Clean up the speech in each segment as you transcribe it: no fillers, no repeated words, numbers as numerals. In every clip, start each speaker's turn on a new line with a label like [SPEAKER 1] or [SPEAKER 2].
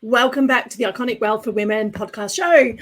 [SPEAKER 1] Welcome back to the Iconic Wealth for Women podcast show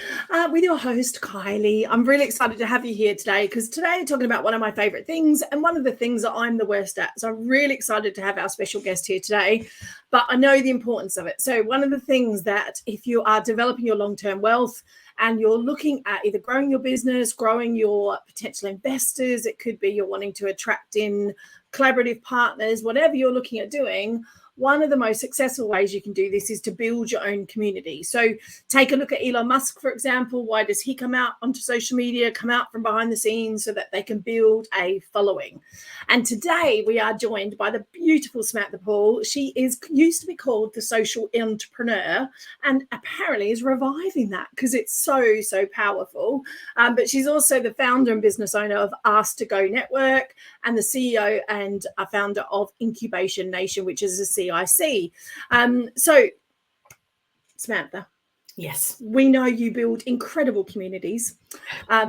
[SPEAKER 1] with your host, Kylie. I'm really excited to have you here today because today I'm talking about one of my favorite things and one of the things that I'm the worst at. So I'm really excited to have our special guest here today, but I know the importance of it. So one of the things that if you are developing your long-term wealth and you're looking at either growing your business, growing your potential investors, it could be you're wanting to attract in collaborative partners, whatever you're looking at doing, one of the most successful ways you can do this is to build your own community. So take a look at Elon Musk, for example. Why does he come out onto social media, come out from behind the scenes so that they can build a following? And today we are joined by the beautiful Samantha Poole. She used to be called the social entrepreneur and apparently is reviving that because it's so powerful. But she's also the founder and business owner of Ask to Go Network and the CEO and a founder of Incubation Nation, which is a CIC. So, Samantha.
[SPEAKER 2] Yes.
[SPEAKER 1] We know you build incredible communities.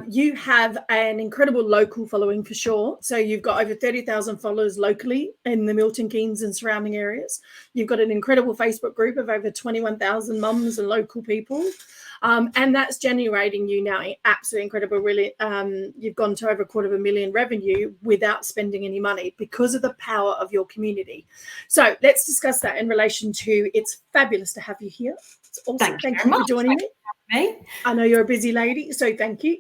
[SPEAKER 1] You have an incredible local following for sure. So you've got over 30,000 followers locally in the Milton Keynes and surrounding areas. You've got an incredible Facebook group of over 21,000 mums and local people. And that's generating you now absolutely incredible. Really, you've gone to over $250,000 revenue without spending any money because of the power of your community. So let's discuss that in relation to. It's fabulous to have you here. It's awesome. Thank you for joining me. I know you're a busy lady, so thank you.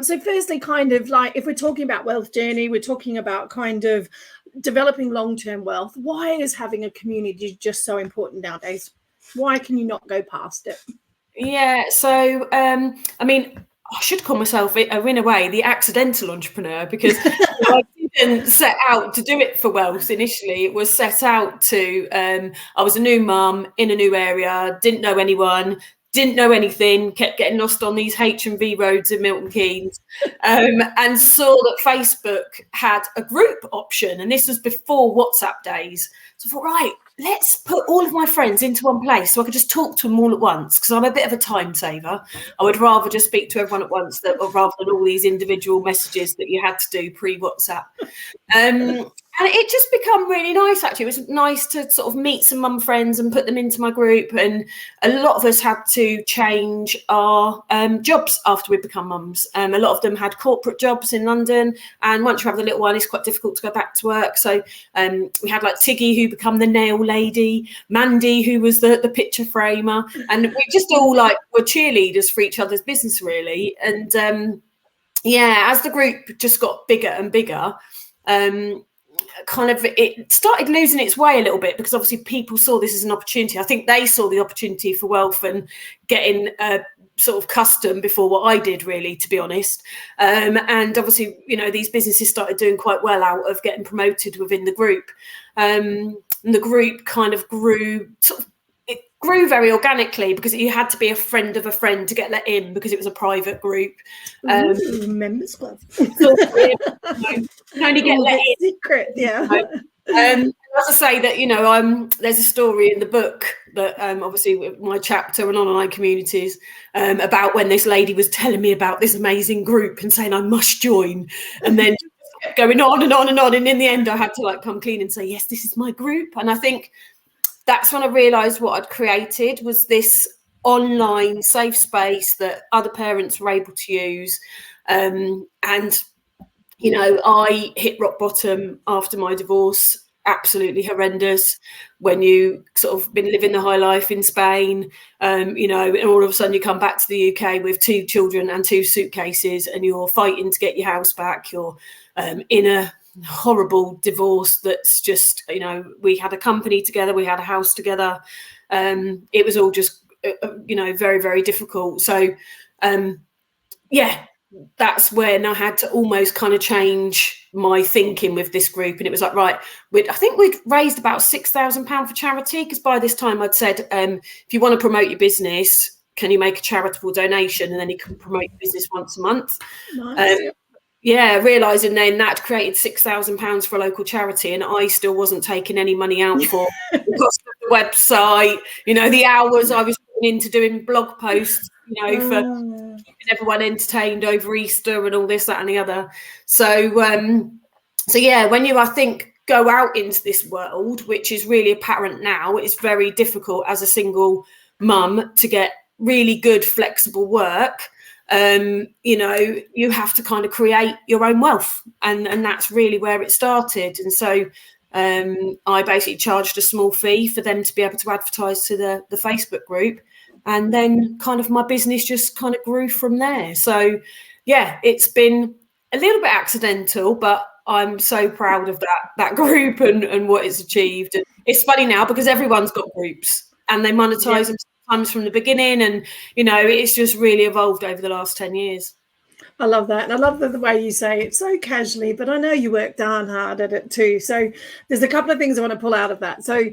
[SPEAKER 1] So firstly, kind of like if we're talking about wealth journey, we're talking about kind of developing long-term wealth. Why is having a community just so important nowadays? Why can you not go past it?
[SPEAKER 2] Yeah, so I mean, I should call myself in a way the accidental entrepreneur because I didn't set out to do it for wealth initially. It was set out to I was a new mum in a new area, didn't know anyone, didn't know anything, kept getting lost on these H&V roads in Milton Keynes, and saw that Facebook had a group option, and this was before WhatsApp days. So I thought, right, let's put all of my friends into one place so I could just talk to them all at once because I'm a bit of a time saver. I would rather just speak to everyone at once rather than all these individual messages that you had to do pre-WhatsApp. And it just become really nice, actually. It was nice to sort of meet some mum friends and put them into my group. And a lot of us had to change our jobs after we'd become mums. A lot of them had corporate jobs in London. And once you have the little one, it's quite difficult to go back to work. So we had like Tiggy, who became the nail lady, Mandy, who was the picture framer. And we just all like were cheerleaders for each other's business, really. And as the group just got bigger and bigger, kind of it started losing its way a little bit because obviously people saw this as an opportunity. I think they saw the opportunity for wealth and getting sort of custom before what I did, really, to be honest. And obviously, you know, these businesses started doing quite well out of getting promoted within the group. And the group kind of grew grew very organically because you had to be a friend of a friend to get let in because it was a private group.
[SPEAKER 1] Members club.
[SPEAKER 2] You can only get let in.
[SPEAKER 1] Secret, yeah.
[SPEAKER 2] As I say that, you know, there's a story in the book that obviously with my chapter on online communities about when this lady was telling me about this amazing group and saying I must join, and then kept going on and on and on, and in the end I had to like come clean and say yes, this is my group. And I think that's when I realised what I'd created was this online safe space that other parents were able to use. And, you know, I hit rock bottom after my divorce, absolutely horrendous. When you sort of been living the high life in Spain, you know, and all of a sudden you come back to the UK with 2 children and 2 suitcases and you're fighting to get your house back. You're in a horrible divorce that's just, you know, we had a company together, we had a house together, it was all just you know, very, very difficult. So that's when I had to almost kind of change my thinking with this group. And it was like, right, I think we'd raised about £6,000 for charity because by this time I'd said, if you want to promote your business, can you make a charitable donation, and then you can promote your business once a month. Nice. Realising then that created £6,000 for a local charity, and I still wasn't taking any money out for the cost of the website, you know, the hours I was putting into doing blog posts, you know, for keeping everyone entertained over Easter and all this, that and the other. So, when you, I think, go out into this world, which is really apparent now, it's very difficult as a single mum to get really good flexible work, you have to kind of create your own wealth, and that's really where it started. And so I basically charged a small fee for them to be able to advertise to the Facebook group, and then kind of my business just kind of grew from there. So yeah, it's been a little bit accidental, but I'm so proud of that group and what it's achieved. And it's funny now because everyone's got groups and they monetize them sometimes from the beginning, and it's just really evolved over the last 10 years.
[SPEAKER 1] I love that. And I love the way you say it so casually, but I know you work darn hard at it too. So there's a couple of things I want to pull out of that. So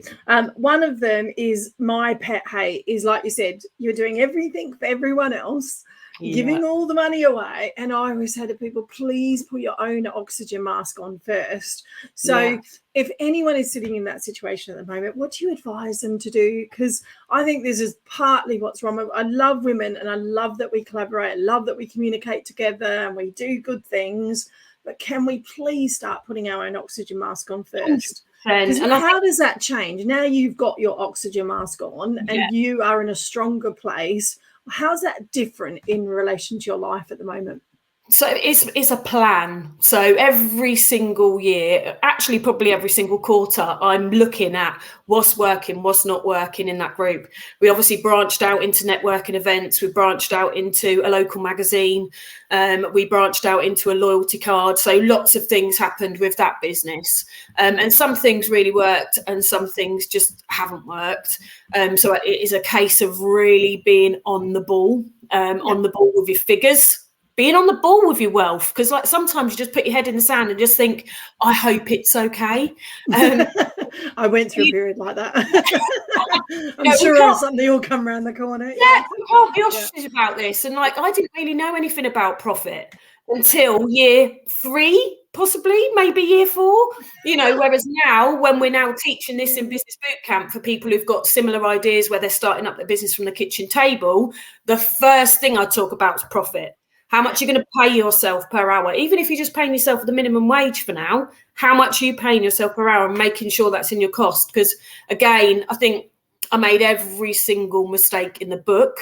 [SPEAKER 1] one of them is my pet hate is, like you said, you're doing everything for everyone else, giving all the money away. And I always say to people, please put your own oxygen mask on first. So if anyone is sitting in that situation at the moment, what do you advise them to do? Because I think this is partly what's wrong. I love women and I love that we collaborate. I love that we communicate together and we do good things. But can we please start putting our own oxygen mask on first? And how does that change? Now you've got your oxygen mask on and you are in a stronger place. How's that different in relation to your life at the moment?
[SPEAKER 2] So it's a plan. So every single year, actually probably every single quarter, I'm looking at what's working, what's not working in that group. We obviously branched out into networking events. We branched out into a local magazine. We branched out into a loyalty card. So lots of things happened with that business. And some things really worked and some things just haven't worked. So it is a case of really being on the ball with your figures. Being on the ball with your wealth, because like sometimes you just put your head in the sand and just think, I hope it's okay.
[SPEAKER 1] I went through a period like that. I'm sure something will come around the corner.
[SPEAKER 2] Yeah, we can't be ostriches about this. And like, I didn't really know anything about profit until year 3, possibly, maybe year 4. Whereas now, when we're now teaching this in business boot camp for people who've got similar ideas where they're starting up their business from the kitchen table, the first thing I talk about is profit. How much you're going to pay yourself per hour, even if you're just paying yourself the minimum wage for now, how much are you paying yourself per hour and making sure that's in your cost? Because again, I think I made every single mistake in the book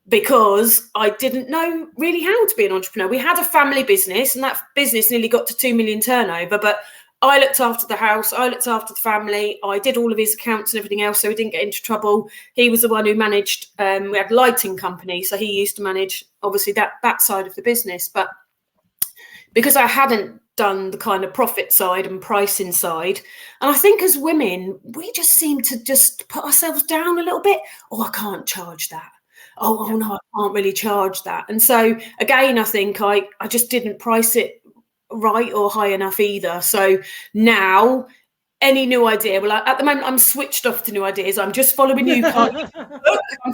[SPEAKER 2] because I didn't know really how to be an entrepreneur. We had a family business and that business nearly got to 2 million turnover, but I looked after the house, I looked after the family, I did all of his accounts and everything else so he didn't get into trouble. He was the one who managed, we had a lighting company, so he used to manage, obviously, that side of the business. But because I hadn't done the kind of profit side and pricing side, and I think as women, we just seem to just put ourselves down a little bit. Oh, I can't charge that. Oh no, I can't really charge that. And so, again, I think I just didn't price it right or high enough either. So now any new idea, well, at the moment I'm switched off to new ideas. I'm just following you. I'm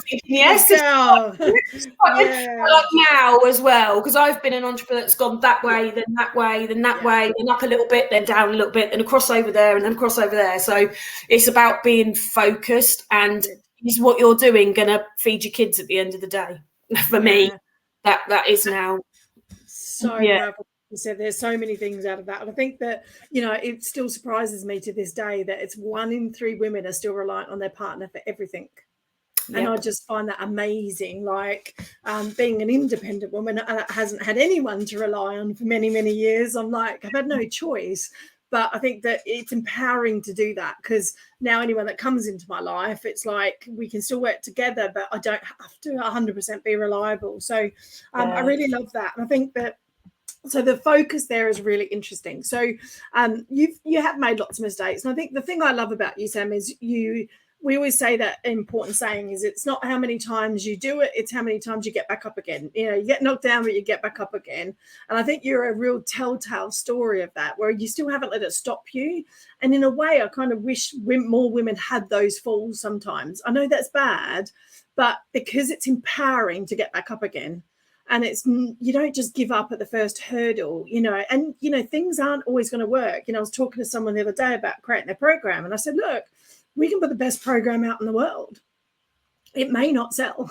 [SPEAKER 2] thinking, yes, like now as well, because I've been an entrepreneur that's gone that way, then that way, then that way, then up a little bit, then down a little bit, then across over there, and then across over there. So it's about being focused, and is what you're doing going to feed your kids at the end of the day? For me, that is now
[SPEAKER 1] so powerful. You said there's so many things out of that. And I think that, it still surprises me to this day that it's 1 in 3 women are still reliant on their partner for everything. And I just find that amazing. Like being an independent woman that hasn't had anyone to rely on for many, many years. I'm like, I've had no choice. But I think that it's empowering to do that, because now anyone that comes into my life, it's like we can still work together, but I don't have to 100% be reliable. So I really love that. And I think that, so the focus there is really interesting. So you have made lots of mistakes. And I think the thing I love about you, Sam, is we always say that important saying is it's not how many times you do it, it's how many times you get back up again. You get knocked down, but you get back up again. And I think you're a real telltale story of that, where you still haven't let it stop you. And in a way, I kind of wish more women had those falls sometimes. I know that's bad, but because it's empowering to get back up again. And you don't just give up at the first hurdle, and, things aren't always going to work. I was talking to someone the other day about creating their program, and I said, look, we can put the best program out in the world. it may not sell.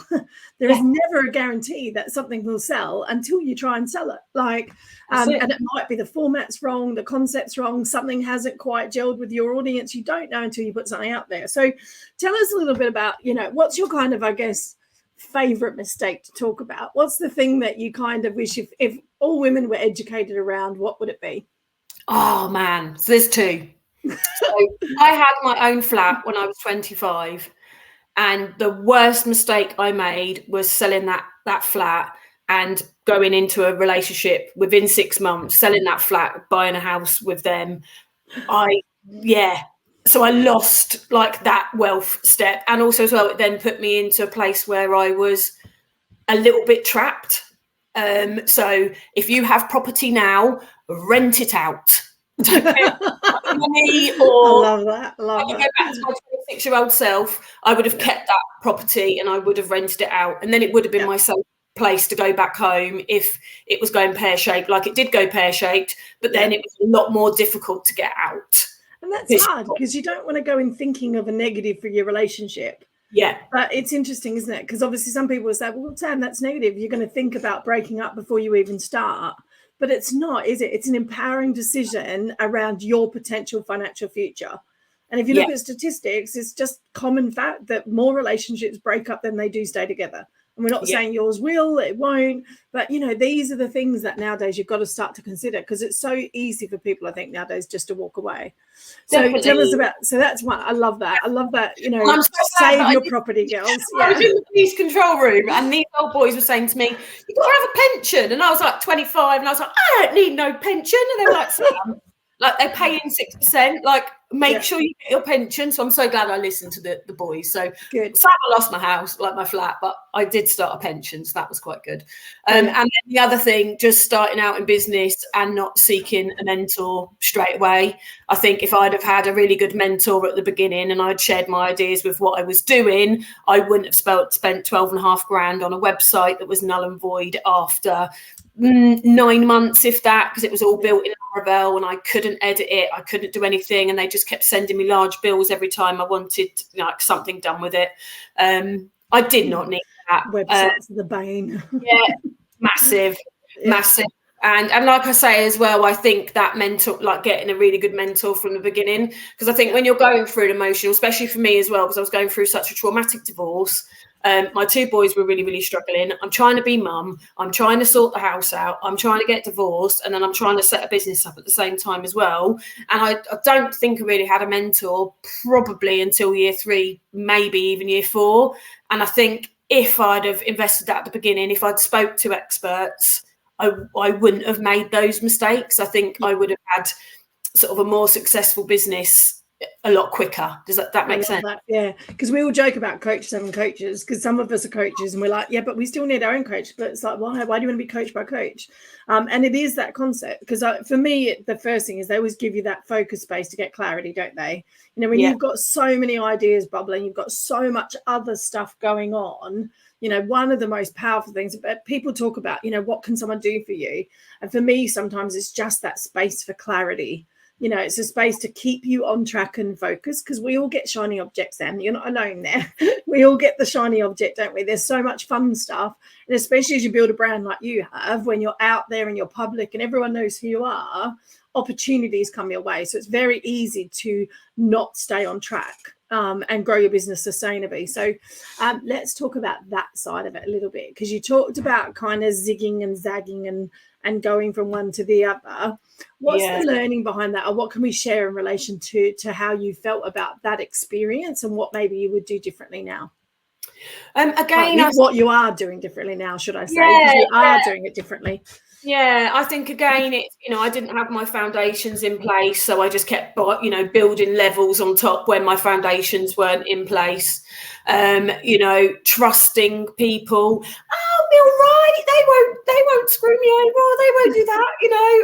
[SPEAKER 1] There is never a guarantee that something will sell until you try and sell it. And it might be the format's wrong, the concept's wrong, something hasn't quite gelled with your audience. You don't know until you put something out there. So tell us a little bit about, what's your kind of, I guess, favorite mistake to talk about? What's the thing that you kind of wish if all women were educated around, what would it be?
[SPEAKER 2] Oh man, so there's two. So I had my own flat when I was 25, and the worst mistake I made was selling that flat and going into a relationship within 6 months, selling that flat, buying a house with them. So I lost like that wealth step, and also as well, it then put me into a place where I was a little bit trapped. So if you have property now, rent it out. Don't pay money, or
[SPEAKER 1] I love that.
[SPEAKER 2] Go back to my 26-year-old self, I would have kept that property and I would have rented it out, and then it would have been my safe place to go back home if it was going pear-shaped. Like it did go pear-shaped, but then it was a lot more difficult to get out.
[SPEAKER 1] And that's hard because you don't want to go in thinking of a negative for your relationship.
[SPEAKER 2] Yeah.
[SPEAKER 1] But it's interesting, isn't it? Because obviously some people will say, well, Sam, that's negative. You're going to think about breaking up before you even start. But it's not, is it? It's an empowering decision around your potential financial future. And if you look at statistics, it's just common fact that more relationships break up than they do stay together. And we're not saying yours will, it won't. But, these are the things that nowadays you've got to start to consider, because it's so easy for people, I think, nowadays just to walk away. So tell us about, so that's one. I love that.
[SPEAKER 2] I'm so
[SPEAKER 1] save your property, girls.
[SPEAKER 2] I was in the police control room and these old boys were saying to me, you've got to have a pension. And I was like 25 and I was like, I don't need no pension. And they were like, Sam, like they're paying 6%, like make sure you get your pension. So I'm so glad I listened to the boys. So
[SPEAKER 1] good.
[SPEAKER 2] Sam, I lost my house, like my flat, but I did start a pension. So that was quite good. And then the other thing, just starting out in business and not seeking a mentor straight away. I think if I'd have had a really good mentor at the beginning and I'd shared my ideas with what I was doing, I wouldn't have spent 12.5 grand on a website that was null and void after 9 months, if that, because it was all built in Laravel and I couldn't edit it, I couldn't do anything, and they just kept sending me large bills every time I wanted like something done with it. I did not need that.
[SPEAKER 1] Websites are the bane.
[SPEAKER 2] Massive. And like I say as well, I think that mentor, like getting a really good mentor from the beginning, because I think when you're going through an emotional, especially for me as well, because I was going through such a traumatic divorce. My two boys were really, really struggling. I'm trying to be mum. I'm trying to sort the house out. I'm trying to get divorced. And then I'm trying to set a business up at the same time as well. And I don't think I really had a mentor probably until year 3, maybe even year 4. And I think if I'd have invested that at the beginning, if I'd spoke to experts, I wouldn't have made those mistakes. I think I would have had sort of a more successful business a lot quicker. Does that make sense?
[SPEAKER 1] Yeah, because we all joke about coaches having coaches, because some of us are coaches and we're like, yeah, but we still need our own coach. But it's like, why do you want to be coached by a coach? And it is that concept, because for me, the first thing is they always give you that focus space to get clarity, don't they? When you've got so many ideas bubbling, you've got so much other stuff going on. One of the most powerful things that people talk about, what can someone do for you? And for me, sometimes it's just that space for clarity. It's a space to keep you on track and focused, because we all get shiny objects, and you're not alone there. We all get the shiny object, don't we? There's so much fun stuff. And especially as you build a brand like you have, when you're out there and you're public and everyone knows who you are, opportunities come your way. So it's very easy to not stay on track and grow your business sustainably. So let's talk about that side of it a little bit, because you talked about kind of zigging and zagging and going from one to the other. What's the learning behind that, or what can we share in relation to how you felt about that experience and what maybe you would do differently now? What you are doing differently now, should I say, because you are doing it differently.
[SPEAKER 2] Yeah, I think again, it's, I didn't have my foundations in place, so I just kept, building levels on top when my foundations weren't in place. Trusting people. I'll be all right. They won't screw me over. Or they won't do that.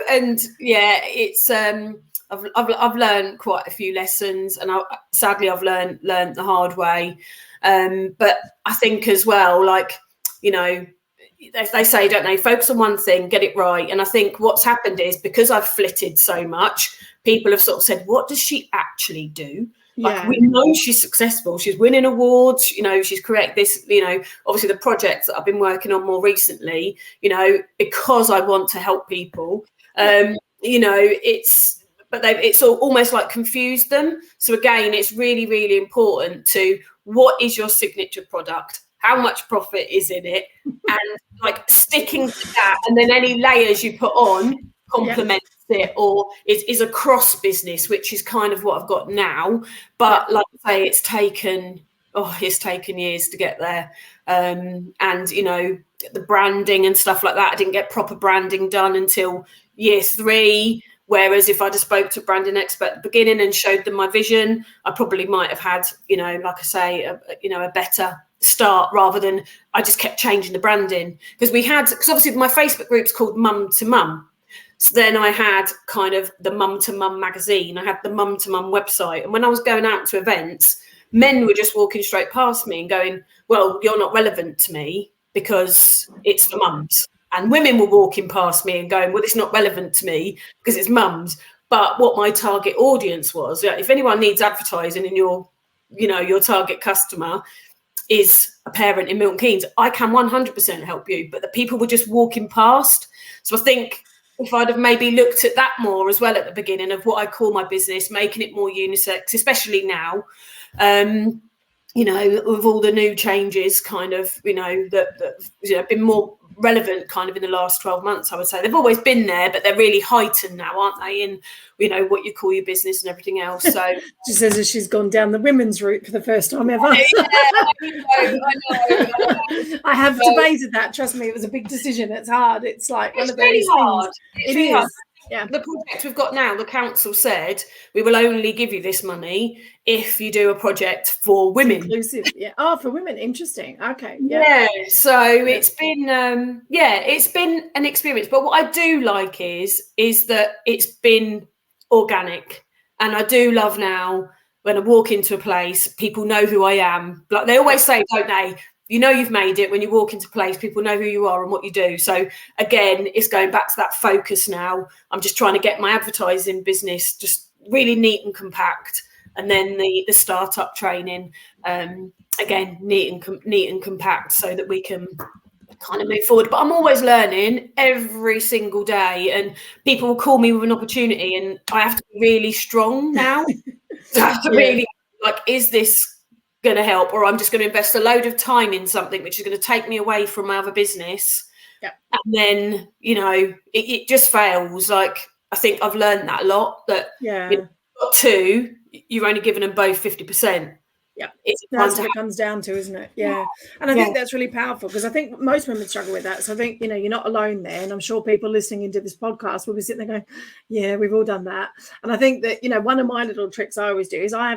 [SPEAKER 2] And it's I've learned quite a few lessons, and sadly I've learned the hard way. But I think as well, they say, don't they, focus on one thing, get it right. And I think what's happened is, because I've flitted so much, people have sort of said, what does she actually do? Like, we know she's successful. She's winning awards. You know, she's correct. This, you know, obviously the projects that I've been working on more recently, you know, because I want to help people, you know, it's almost like confused them. So again, it's really, really important to, what is your signature product? How much profit is in it? And like sticking to that, and then any layers you put on complements it, or is a cross business, which is kind of what I've got now. But like I say, it's taken years to get there. And you know, the branding and stuff like that, I didn't get proper branding done until year 3. Whereas if I'd have spoke to a branding expert at the beginning and showed them my vision, I probably might have had, you know, like I say, a better start, rather than I just kept changing the branding. Because obviously my Facebook group's called Mum to Mum. So then I had kind of the Mum to Mum magazine. I had the Mum to Mum website. And when I was going out to events, men were just walking straight past me and going, well, you're not relevant to me because it's for mums. And women were walking past me and going, well, it's not relevant to me because it's mums. But what my target audience was, if anyone needs advertising and your target customer is a parent in Milton Keynes, I can 100% help you. But the people were just walking past. So I think if I'd have maybe looked at that more as well at the beginning of what I call my business, making it more unisex, especially now, you know, with all the new changes kind of, you know, that you know, been more relevant kind of in the last 12 months, I would say. They've always been there, but they're really heightened now, aren't they, in, you know, what you call your business and everything else. So
[SPEAKER 1] she says as she's gone down the women's route for the first time ever.
[SPEAKER 2] I know.
[SPEAKER 1] I have debated that. Trust me, it was a big decision. It's hard. It's like one of those
[SPEAKER 2] really hard.
[SPEAKER 1] It is. Hard. Yeah.
[SPEAKER 2] The project we've got now, the council said we will only give you this money if you do a project for women.
[SPEAKER 1] Inclusive, yeah. Oh, for women, interesting. Okay.
[SPEAKER 2] Yeah. So it's been it's been an experience. But what I do like is that it's been organic. And I do love now when I walk into a place, people know who I am. Like they always say, don't they? You know you've made it when you walk into place, people know who you are and what you do. So again, it's going back to that focus now. I'm just trying to get my advertising business just really neat and compact. And then the startup training, again, neat and compact, so that we can kind of move forward. But I'm always learning every single day, and people will call me with an opportunity and I have to be really strong now. I have to really, like, is this going to help, or I'm just going to invest a load of time in something which is going to take me away from my other business, and then, you know, it just fails. Like, I think I've learned that a lot, that you know, got two, you're only giving them both 50%. Yeah,
[SPEAKER 1] that's what it comes down to, isn't it? Yeah. And I think that's really powerful, because I think most women struggle with that. So I think, you know, you're not alone there. And I'm sure people listening into this podcast will be sitting there going, yeah, we've all done that. And I think that, you know, one of my little tricks I always do is I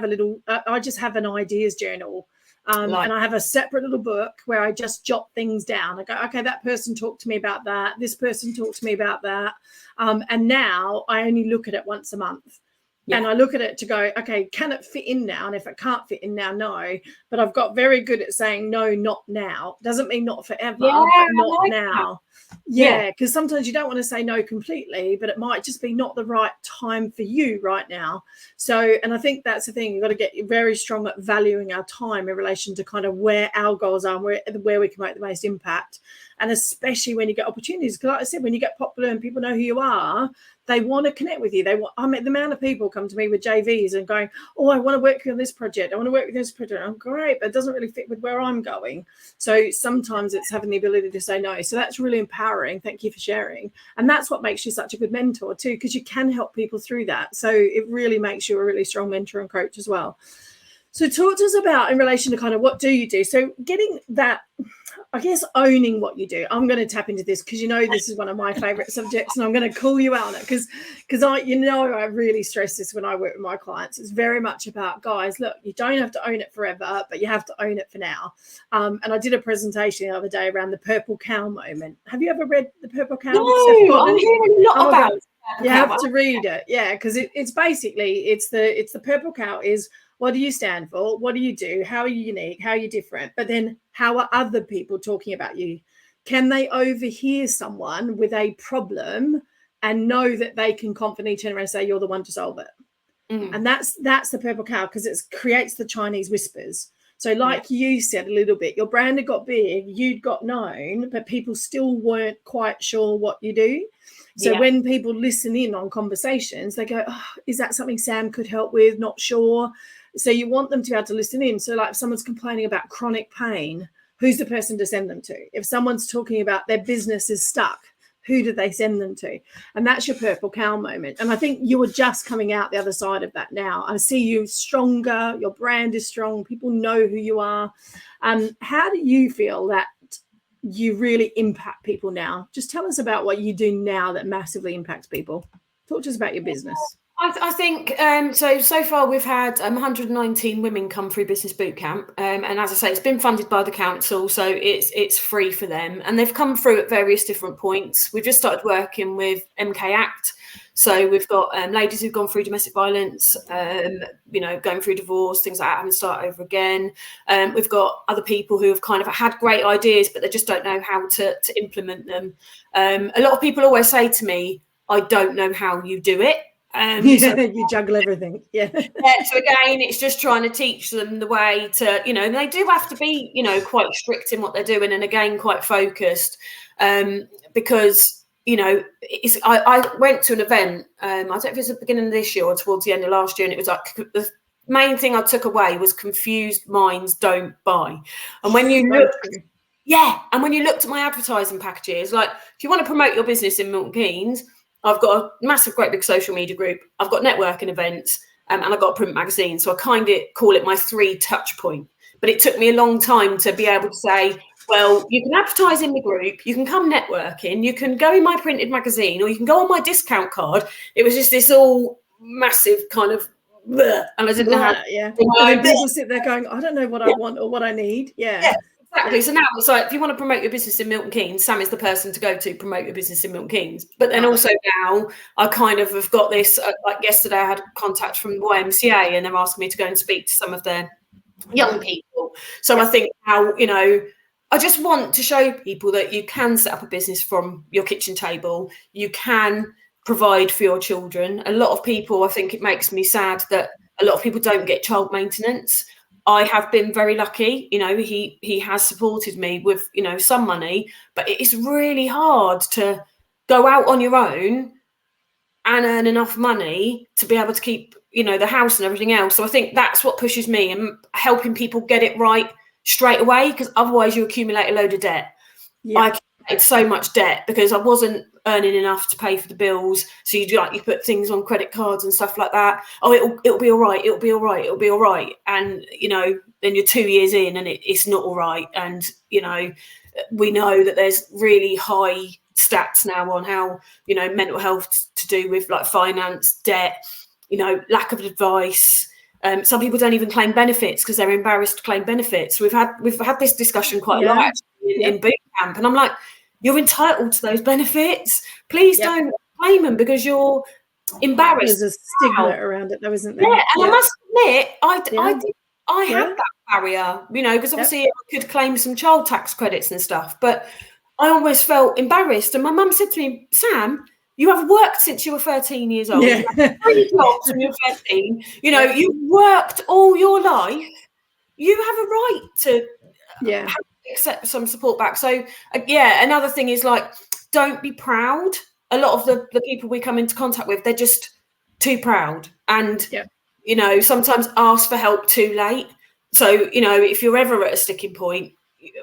[SPEAKER 1] just have an ideas journal. And I have a separate little book where I just jot things down. I go, okay, that person talked to me about that. This person talked to me about that. And now I only look at it once a month. Yeah. And I look at it to go, okay, can it fit in now? And if it can't fit in now, no. But I've got very good at saying, no, not now. Doesn't mean not forever, but not like now. Yeah, because sometimes you don't want to say no completely, but it might just be not the right time for you right now. So, and I think that's the thing. You've got to get very strong at valuing our time in relation to kind of where our goals are and where we can make the most impact. And especially when you get opportunities, because like I said, when you get popular and people know who you are, they want to connect with you. I mean, the amount of people come to me with JVs and going, oh, I want to work with you on this project. I want to work with this project. I'm great, but it doesn't really fit with where I'm going. So sometimes it's having the ability to say no. So that's really empowering. Thank you for sharing. And that's what makes you such a good mentor too, because you can help people through that. So it really makes you a really strong mentor and coach as well. So talk to us about, in relation to kind of what do you do? So getting that, I guess, owning what you do. I'm going to tap into this because, you know, this is one of my favorite subjects, and I'm going to call you out on it because I really stress this when I work with my clients. It's very much about, guys, look, you don't have to own it forever, but you have to own it for now. And I did a presentation the other day around the purple cow moment. Have you ever read the Purple Cow?
[SPEAKER 2] No, I'm hearing a lot about it.
[SPEAKER 1] You have to read it. Yeah, because it's basically, it's the purple cow is, what do you stand for? What do you do? How are you unique? How are you different? But then how are other people talking about you? Can they overhear someone with a problem and know that they can confidently turn around and say, you're the one to solve it? And that's the purple cow, because it creates the Chinese whispers. So like you said a little bit, your brand had got big, you'd got known, but people still weren't quite sure what you do. So when people listen in on conversations, they go, oh, is that something Sam could help with? Not sure. So you want them to be able to listen in. So like if someone's complaining about chronic pain, who's the person to send them to? If someone's talking about their business is stuck, who do they send them to? And that's your purple cow moment. And I think you are just coming out the other side of that now. I see you stronger. Your brand is strong. People know who you are. How do you feel that you really impact people now? Just tell us about what you do now that massively impacts people. Talk to us about your business.
[SPEAKER 2] I think so far we've had 119 women come through Business Bootcamp, and as I say, it's been funded by the council, so it's free for them, and they've come through at various different points. We've just started working with MK Act, so we've got ladies who've gone through domestic violence, going through divorce, things like that, having to start over again. We've got other people who have kind of had great ideas, but they just don't know how to implement them. A lot of people always say to me, I don't know how you do it.
[SPEAKER 1] You juggle everything. So
[SPEAKER 2] again, it's just trying to teach them the way to, they do have to be, quite strict in what they're doing, and again, quite focused, because, I went to an event, I don't know if it was at the beginning of this year or towards the end of last year, and it was like the main thing I took away was confused minds don't buy. And when you looked at my advertising packages, like if you want to promote your business in Milton Keynes, I've got a massive, great big social media group. I've got networking events, and I've got a print magazine. So I kind of call it my 3 touch point. But it took me a long time to be able to say, well, you can advertise in the group, you can come networking, you can go in my printed magazine, or you can go on my discount card. It was just this all massive kind of, and I didn't know how.
[SPEAKER 1] And people sit there going, I don't know what I want or what I need.
[SPEAKER 2] Exactly. So now it's like, if you want to promote your business in Milton Keynes, Sam is the person to go to promote your business in Milton Keynes. But then also now I kind of have got this, like yesterday I had contact from the YMCA, and they're asking me to go and speak to some of their young people. So I think now, I just want to show people that you can set up a business from your kitchen table. You can provide for your children. A lot of people, I think it makes me sad that a lot of people don't get child maintenance. I have been very lucky, he has supported me with, some money, but it's really hard to go out on your own and earn enough money to be able to keep, the house and everything else. So I think that's what pushes me, and helping people get it right straight away, because otherwise you accumulate a load of debt. I accumulated so much debt because I wasn't earning enough to pay for the bills. So you put things on credit cards and stuff like that. Oh, it'll be all right. It'll be all right. It'll be all right. And, then you're 2 years in and it's not all right. And, we know that there's really high stats now on how, mental health to do with like finance, debt, lack of advice. Some people don't even claim benefits because they're embarrassed to claim benefits. We've had this discussion quite a lot actually in boot camp. And I'm like, you're entitled to those benefits. Please don't claim them because you're embarrassed.
[SPEAKER 1] There's a stigma around it, though, isn't there?
[SPEAKER 2] Yeah, and I must admit, I had that barrier, because obviously I could claim some child tax credits and stuff, but I always felt embarrassed. And my mum said to me, Sam, you have worked since you were 13 years old. You had 3 jobs when you were 13. You've worked all your life. You have a right to accept some support back. So another thing is like, don't be proud. A lot of the people we come into contact with, they're just too proud, and sometimes ask for help too late. So if you're ever at a sticking point,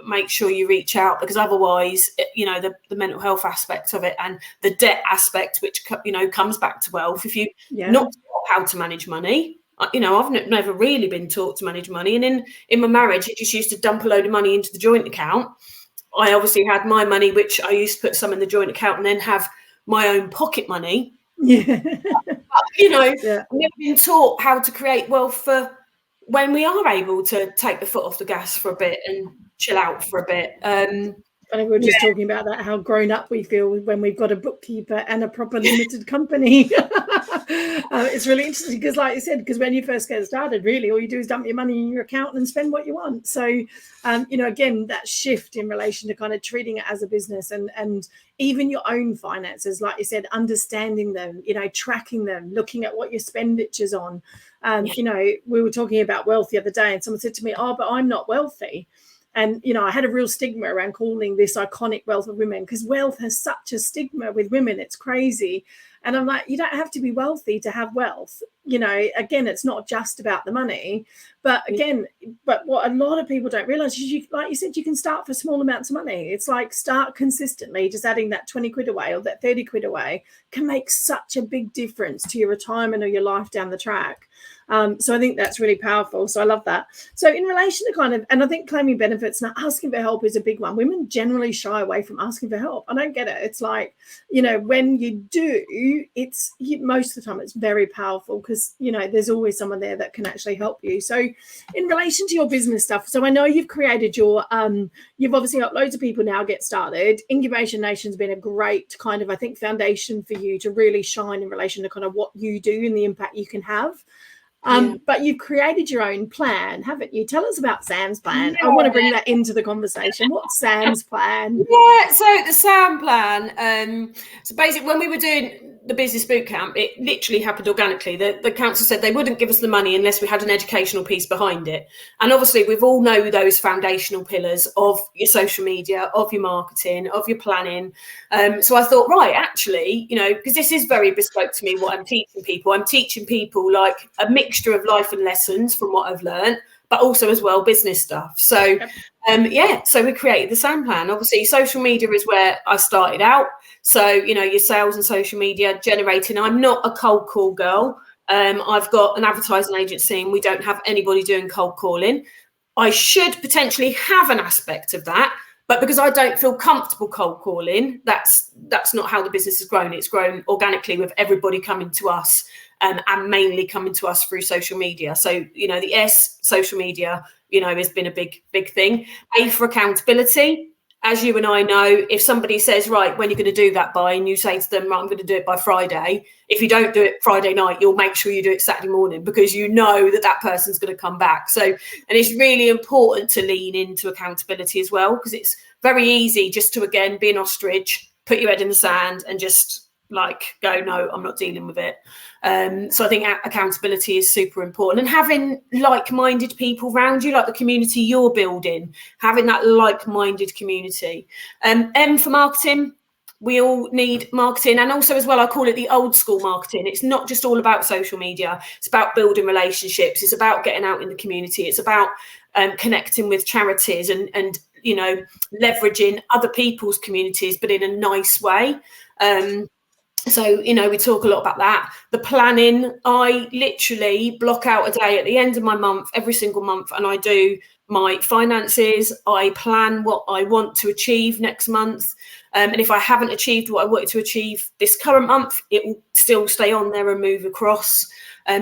[SPEAKER 2] make sure you reach out, because otherwise the mental health aspect of it and the debt aspect, which comes back to wealth, if you not taught how to manage money. I've never really been taught to manage money. And in my marriage, it just used to dump a load of money into the joint account. I obviously had my money, which I used to put some in the joint account and then have my own pocket money. I've never been taught how to create wealth for when we are able to take the foot off the gas for a bit and chill out for a bit.
[SPEAKER 1] And we were just talking about that, how grown up we feel when we've got a bookkeeper and a proper limited company. It's really interesting because, like you said, because when you first get started, really all you do is dump your money in your account and spend what you want. So, again, that shift in relation to kind of treating it as a business and even your own finances, like you said, understanding them, tracking them, looking at what your expenditure's on. We were talking about wealth the other day and someone said to me, oh, but I'm not wealthy. And, I had a real stigma around calling this iconic wealth of women because wealth has such a stigma with women. It's crazy. And I'm like, you don't have to be wealthy to have wealth. Again, it's not just about the money. But again, what a lot of people don't realize is, like you said, you can start for small amounts of money. It's like start consistently, just adding that 20 quid away or that 30 quid away can make such a big difference to your retirement or your life down the track. So I think that's really powerful. So I love that. So in relation to and I think claiming benefits and asking for help is a big one. Women generally shy away from asking for help. I don't get it. It's like, when you do, most of the time it's very powerful because, there's always someone there that can actually help you. So in relation to your business stuff, so I know you've created your, you've obviously got loads of people now get started. Incubation Nation's been a great kind of, I think, foundation for you to really shine in relation to kind of what you do and the impact you can have. But you've created your own plan, haven't you? Tell us about Sam's plan. I want to bring that into the conversation. What's Sam's plan?
[SPEAKER 2] Yeah, so the Sam plan, so basically when we were doing the business boot camp, it literally happened organically. The council said they wouldn't give us the money unless we had an educational piece behind it. And obviously we've all know those foundational pillars of your social media, of your marketing, of your planning. So I thought, right, actually, because this is very bespoke to me, what I'm teaching people. I'm teaching people like a mixture of life and lessons from what I've learned, but also as well business stuff. So so we created the Sam plan. Obviously social media is where I started out. So, your sales and social media generating. I'm not a cold call girl. I've got an advertising agency and we don't have anybody doing cold calling. I should potentially have an aspect of that, but because I don't feel comfortable cold calling, that's not how the business has grown. It's grown organically with everybody coming to us and mainly coming to us through social media. So, the social media, has been a big thing. A, for accountability. As you and I know, if somebody says, right, when you're going to do that by, and you say to them, right, I'm going to do it by Friday. If you don't do it Friday night, you'll make sure you do it Saturday morning because you know that person's going to come back. So, and it's really important to lean into accountability as well, because it's very easy just to, again, be an ostrich, put your head in the sand and just go, no, I'm not dealing with it. So I think accountability is super important, and having like-minded people around you, like the community you're building, having that like-minded community. M for marketing. We all need marketing, and also as well, I call it the old school marketing. It's not just all about social media. It's about building relationships. It's about getting out in the community. It's about connecting with charities and leveraging other people's communities, but in a nice way. So, we talk a lot about that. The planning, I literally block out a day at the end of my month, every single month, and I do my finances. I plan what I want to achieve next month. And if I haven't achieved what I wanted to achieve this current month, it will still stay on there and move across.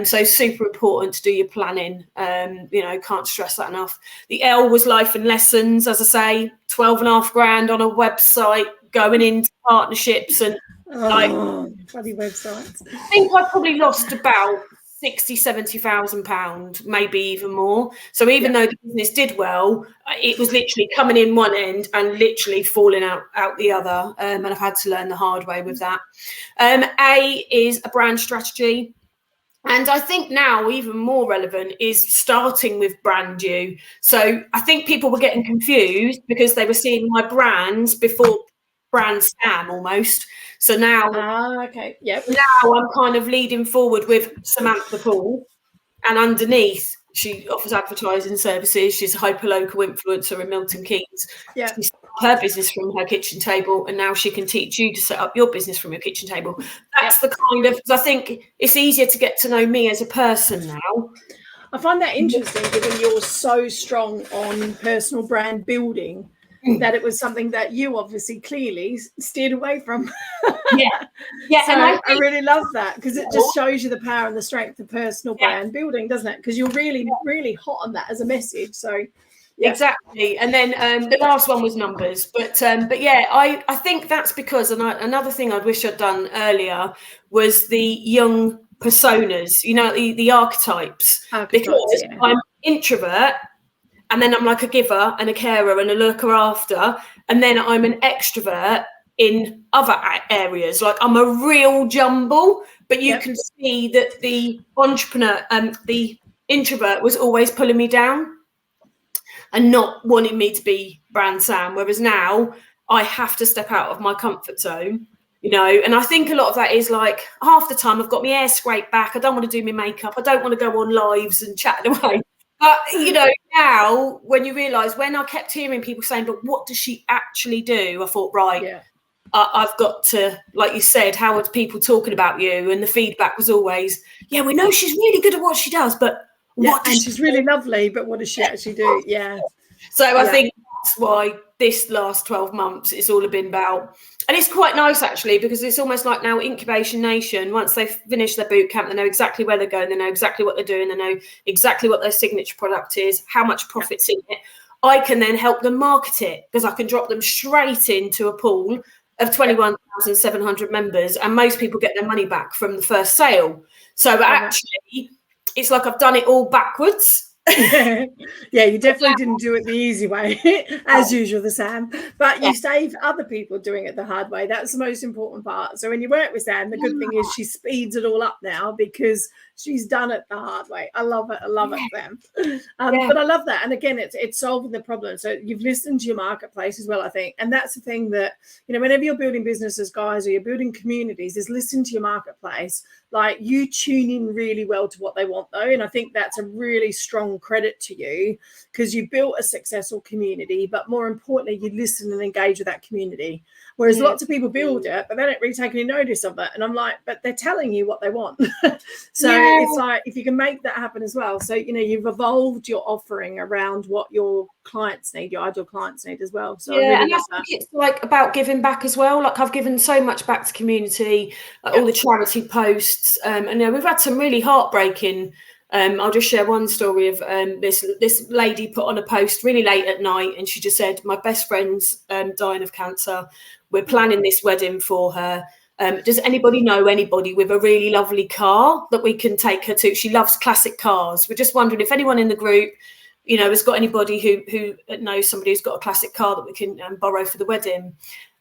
[SPEAKER 2] So super important to do your planning. Can't stress that enough. The L was life and lessons, as I say, 12.5 grand on a website, going into partnerships and
[SPEAKER 1] bloody websites.
[SPEAKER 2] I think I probably lost about 60,000-70,000 pounds, maybe even more. So even though the business did well, it was literally coming in one end and literally falling out the other. And I've had to learn the hard way with that. A is a brand strategy. And I think now even more relevant is starting with brand you. So I think people were getting confused because they were seeing my brands before brand Sam almost. So now, now I'm kind of leading forward with Samantha Poole, and underneath she offers advertising services. She's a hyper-local influencer in Milton Keynes.
[SPEAKER 1] Yeah.
[SPEAKER 2] She started her business from her kitchen table, and now she can teach you to set up your business from your kitchen table. That's the kind of, because I think it's easier to get to know me as a person now.
[SPEAKER 1] I find that interesting, given you're so strong on personal brand building, that it was something that you obviously clearly steered away from.
[SPEAKER 2] Yeah.
[SPEAKER 1] So and I really love that, because it just shows you the power and the strength of personal brand building, doesn't it? Because you're really, really hot on that as a message. So
[SPEAKER 2] Exactly. And then the last one was numbers. But yeah, I think that's because, another thing I wish I'd done earlier was the young personas, you know, the archetypes. Because I'm introvert, and then I'm like a giver and a carer and a looker after, and then I'm an extrovert in other areas. Like I'm a real jumble, but you can see that the entrepreneur, the introvert was always pulling me down and not wanting me to be brand Sam. Whereas now I have to step out of my comfort zone, you know, and I think a lot of that is like half the time I've got my hair scraped back. I don't want to do my makeup. I don't want to go on lives and chat away. But, you know, now when you realise, when I kept hearing people saying, but what does she actually do? I thought, right, I've got to, like you said, how are people talking about you? And the feedback was always, yeah, we know she's really good at what she does, but what does
[SPEAKER 1] she's really lovely, but what does she actually do? Yeah.
[SPEAKER 2] So I think that's why this last 12 months it's all been about. And it's quite nice, actually, because it's almost like now Incubation Nation. Once they've finished their boot camp, they know exactly where they're going. They know exactly what they're doing. They know exactly what their signature product is, how much profit's in it. I can then help them market it because I can drop them straight into a pool of 21,700 members. And most people get their money back from the first sale. So actually, it's like I've done it all backwards.
[SPEAKER 1] Yeah, you definitely didn't do it the easy way, as usual, the Sam, but you save other people doing it the hard way. That's the most important part. So when you work with Sam, the good thing is she speeds it all up now because she's done it the hard way. I love it. I love it, Sam. But I love that. And again, it's solving the problem. So you've listened to your marketplace as well, I think. And that's the thing that, you know, whenever you're building businesses, guys, or you're building communities, is listen to your marketplace. Like, you tune in really well to what they want, though. And I think that's a really strong credit to you because you built a successful community, but more importantly, you listen and engage with that community. Whereas lots of people build it, but they don't really take any notice of it. And I'm like, but they're telling you what they want. It's like, if you can make that happen as well. So, you know, you've evolved your offering around what your clients need, your ideal clients need as well. So I really love that.
[SPEAKER 2] It's like about giving back as well. Like, I've given so much back to community, all the charity posts, and we've had some really heartbreaking. I'll just share one story of this lady put on a post really late at night, and she just said, my best friend's dying of cancer. We're planning this wedding for her. Does anybody know anybody with a really lovely car that we can take her to? She loves classic cars. We're just wondering if anyone in the group, you know, has got anybody who knows somebody who's got a classic car that we can borrow for the wedding.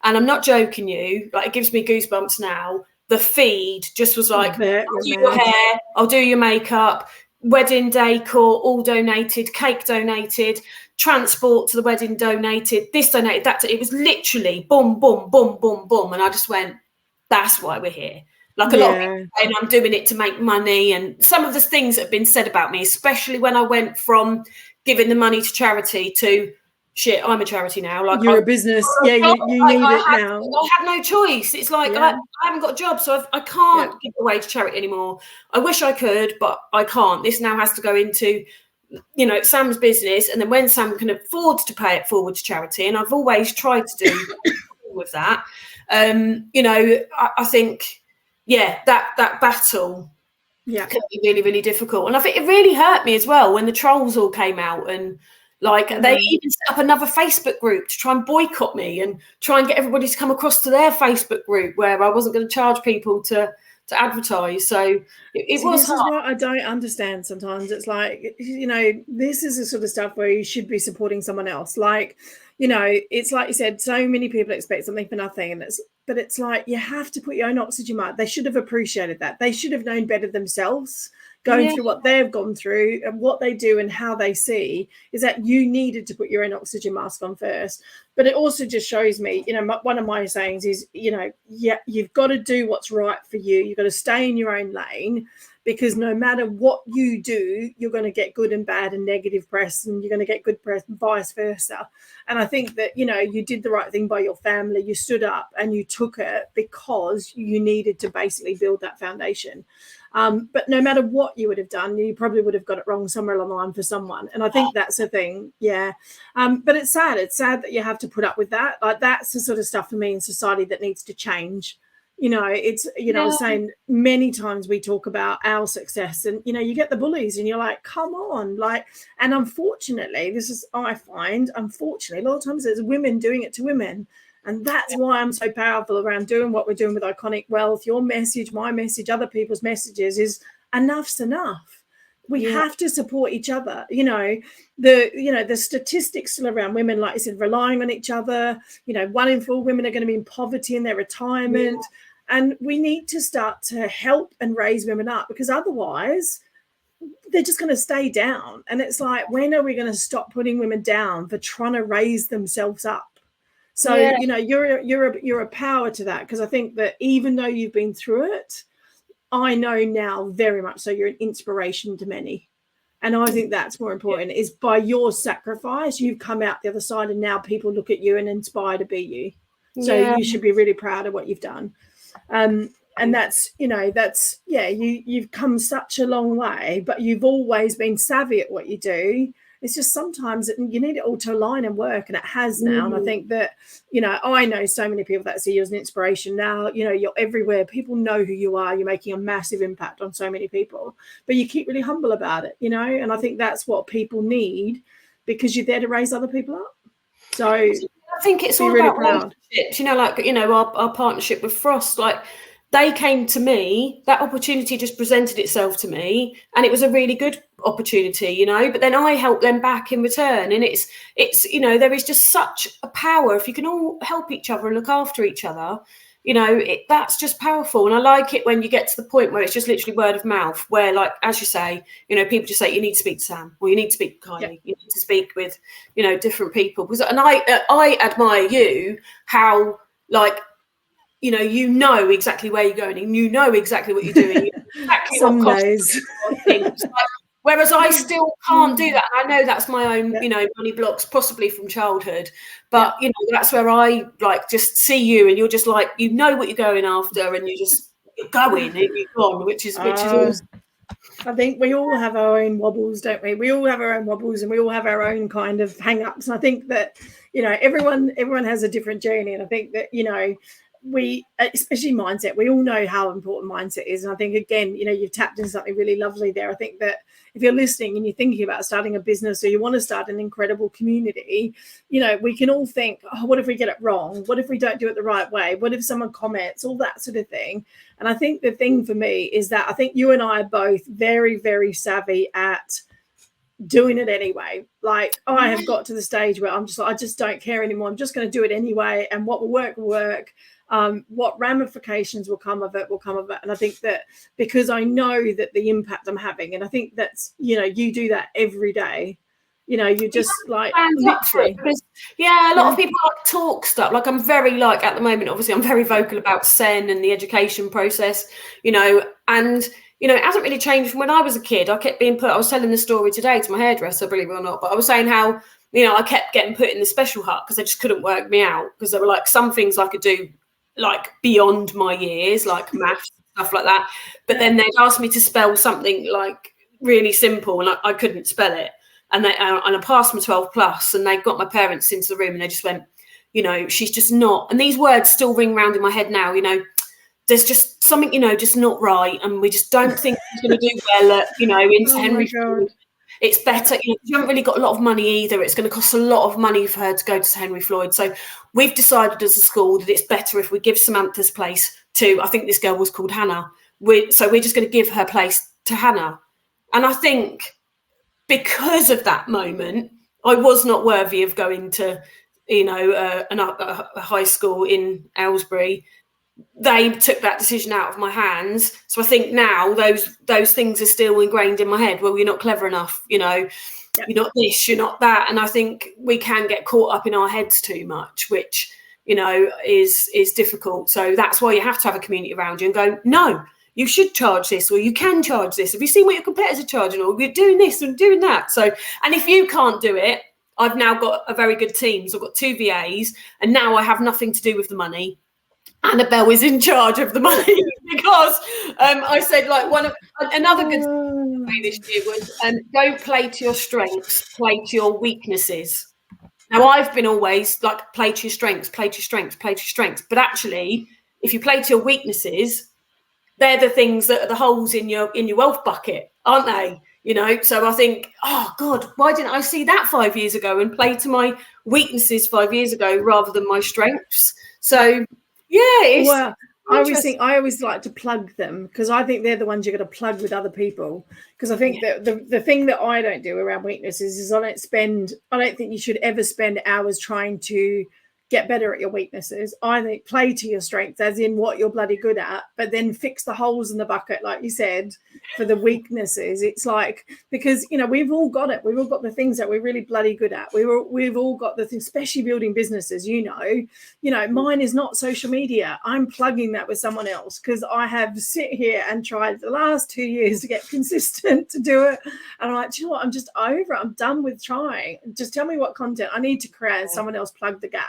[SPEAKER 2] And I'm not joking you, like, it gives me goosebumps now. The feed just was like, I'll do your hair, I'll do your makeup, wedding decor, all donated, cake donated, transport to the wedding donated, this donated, that. It was literally boom, boom, boom, boom, boom. And I just went, that's why we're here. Like, a lot of people saying I'm doing it to make money, and some of the things that have been said about me, especially when I went from giving the money to charity to shit, I'm a charity now. Like,
[SPEAKER 1] you're a business. Yeah, you need it now.
[SPEAKER 2] I had no choice. It's like I haven't got a job, so I can't give away to charity anymore. I wish I could, but I can't. This now has to go into, you know, Sam's business, and then when Sam can afford to pay it forward to charity, and I've always tried to do with that. You know, I think, that battle can be really, really difficult. And I think it really hurt me as well when the trolls all came out, and like they even set up another Facebook group to try and boycott me and try and get everybody to come across to their Facebook group where I wasn't going to charge people to advertise. So it was hard.
[SPEAKER 1] This is what I don't understand sometimes. It's like, you know, this is the sort of stuff where you should be supporting someone else. Like, you know, it's like you said, so many people expect something for nothing, and but it's like, you have to put your own oxygen mask. They should have appreciated that. They should have known better themselves, going through what they've gone through, and what they do and how they see is that you needed to put your own oxygen mask on first. But it also just shows me, you know, one of my sayings is, you know, you've got to do what's right for you. You've got to stay in your own lane, because no matter what you do, you're going to get good and bad and negative press, and you're going to get good press and vice versa. And I think that, you know, you did the right thing by your family. You stood up and you took it because you needed to basically build that foundation. But no matter what you would have done, you probably would have got it wrong somewhere along the line for someone. And I think that's the thing. But it's sad. It's sad that you have to put up with that. Like, that's the sort of stuff for me in society that needs to change. It's, I was saying many times we talk about our success and, you get the bullies and you're like, come on, like, and unfortunately, I find, a lot of times there's women doing it to women. And that's why I'm so powerful around doing what we're doing with Iconic Wealth. Your message, my message, other people's messages is enough's enough. We have to support each other. The statistics still around women, like I said, relying on each other. 1 in 4 women are going to be in poverty in their retirement. And we need to start to help and raise women up, because otherwise they're just going to stay down. And it's like, when are we going to stop putting women down for trying to raise themselves up? So, you're a power to that, because I think that even though you've been through it, I know now very much so you're an inspiration to many. And I think that's more important, is by your sacrifice, you've come out the other side and now people look at you and inspire to be you. So you should be really proud of what you've done. And you've come such a long way, but you've always been savvy at what you do. It's just sometimes you need it all to align and work, and it has now. And I think that, I know so many people that see you as an inspiration now. You're everywhere. People know who you are. You're making a massive impact on so many people, but you keep really humble about it, and I think that's what people need, because you're there to raise other people up. So
[SPEAKER 2] I think it's all
[SPEAKER 1] really
[SPEAKER 2] about
[SPEAKER 1] proud.
[SPEAKER 2] Relationships, our partnership with Frost, like, they came to me, that opportunity just presented itself to me, and it was a really good opportunity, but then I helped them back in return. And it's there is just such a power if you can all help each other and look after each other. That's just powerful. And I like it when you get to the point where it's just literally word of mouth, where, like, as you say, people just say, you need to speak to Sam, or you need to speak to Kylie, you need to speak with, different people. And I admire you, how, like, exactly where you're going, and exactly what you're doing. Exactly
[SPEAKER 1] some days.
[SPEAKER 2] Whereas I still can't do that. And I know that's my own, money blocks, possibly from childhood. But, that's where I, like, just see you, and you're just like, what you're going after, and you're going and you're gone, which is awesome.
[SPEAKER 1] I think we all have our own wobbles, don't we? We all have our own wobbles, and we all have our own kind of hang-ups. And I think that, everyone has a different journey. And I think that, we, especially mindset, we all know how important mindset is. And I think, again, you've tapped into something really lovely there. I think that if you're listening and you're thinking about starting a business, or you want to start an incredible community, we can all think, oh, what if we get it wrong? What if we don't do it the right way? What if someone comments? All that sort of thing. And I think the thing for me is that I think you and I are both very, very savvy at doing it anyway. Like, I have got to the stage where I'm just like, I just don't care anymore. I'm just going to do it anyway. And what will work will work. What ramifications will come of it. And I think that, because I know that the impact I'm having, and I think that's, you do that every day. You just like literally.
[SPEAKER 2] Because, a lot of people like talk stuff. Like, I'm very, like, at the moment, obviously, I'm very vocal about SEN and the education process, and it hasn't really changed from when I was a kid. I kept being I was telling the story today to my hairdresser, believe it or not, but I was saying how, I kept getting put in the special hut because they just couldn't work me out, because there were, like, some things I could do, like, beyond my years, like maths, stuff like that. But then they'd ask me to spell something, like, really simple, and I couldn't spell it. And I passed my 12 plus, and they got my parents into the room, and they just went, she's just not. And these words still ring around in my head now, there's just something, just not right. And we just don't think she's going to do well at, into Henry Floyd. It's better, you haven't really got a lot of money either. It's going to cost a lot of money for her to go to Henry Floyd. So we've decided as a school that it's better if we give Samantha's place to, I think this girl was called Hannah. So we're just going to give her place to Hannah. And I think because of that moment, I was not worthy of going to, a high school in Aylesbury. They took that decision out of my hands. So I think now those things are still ingrained in my head. Well, you're not clever enough, you're not this, you're not that. And I think we can get caught up in our heads too much, which, is difficult. So that's why you have to have a community around you and go, no, you should charge this, or you can charge this. Have you seen what your competitors are charging? Or you're doing this and doing that. So, and if you can't do it, I've now got a very good team. So I've got 2 VAs, and now I have nothing to do with the money. Annabelle is in charge of the money, because I said, like, another good thing this year was don't play to your strengths, play to your weaknesses. Now, I've been always like, play to your strengths, play to your strengths, play to your strengths. But actually, if you play to your weaknesses, they're the things that are the holes in your wealth bucket, aren't they? You know, so I think, oh God, why didn't I see that 5 years ago and play to my weaknesses 5 years ago rather than my strengths? So yeah,
[SPEAKER 1] I always like to plug them, because I think they're the ones you're going to plug with other people. Because I think that the thing that I don't do around weaknesses is I don't think you should ever spend hours trying to get better at your weaknesses. I think play to your strengths, as in what you're bloody good at, but then fix the holes in the bucket, like you said, for the weaknesses. It's like, because, you know, we've all got it. We've all got the things that we're really bloody good at. We've all got the things, especially building businesses, you know, mine is not social media. I'm plugging that with someone else, because I have sit here and tried the last 2 years to get consistent to do it. And I'm like, do you know what? I'm just over it. I'm done with trying. Just tell me what content I need to create, and someone else plug the gap.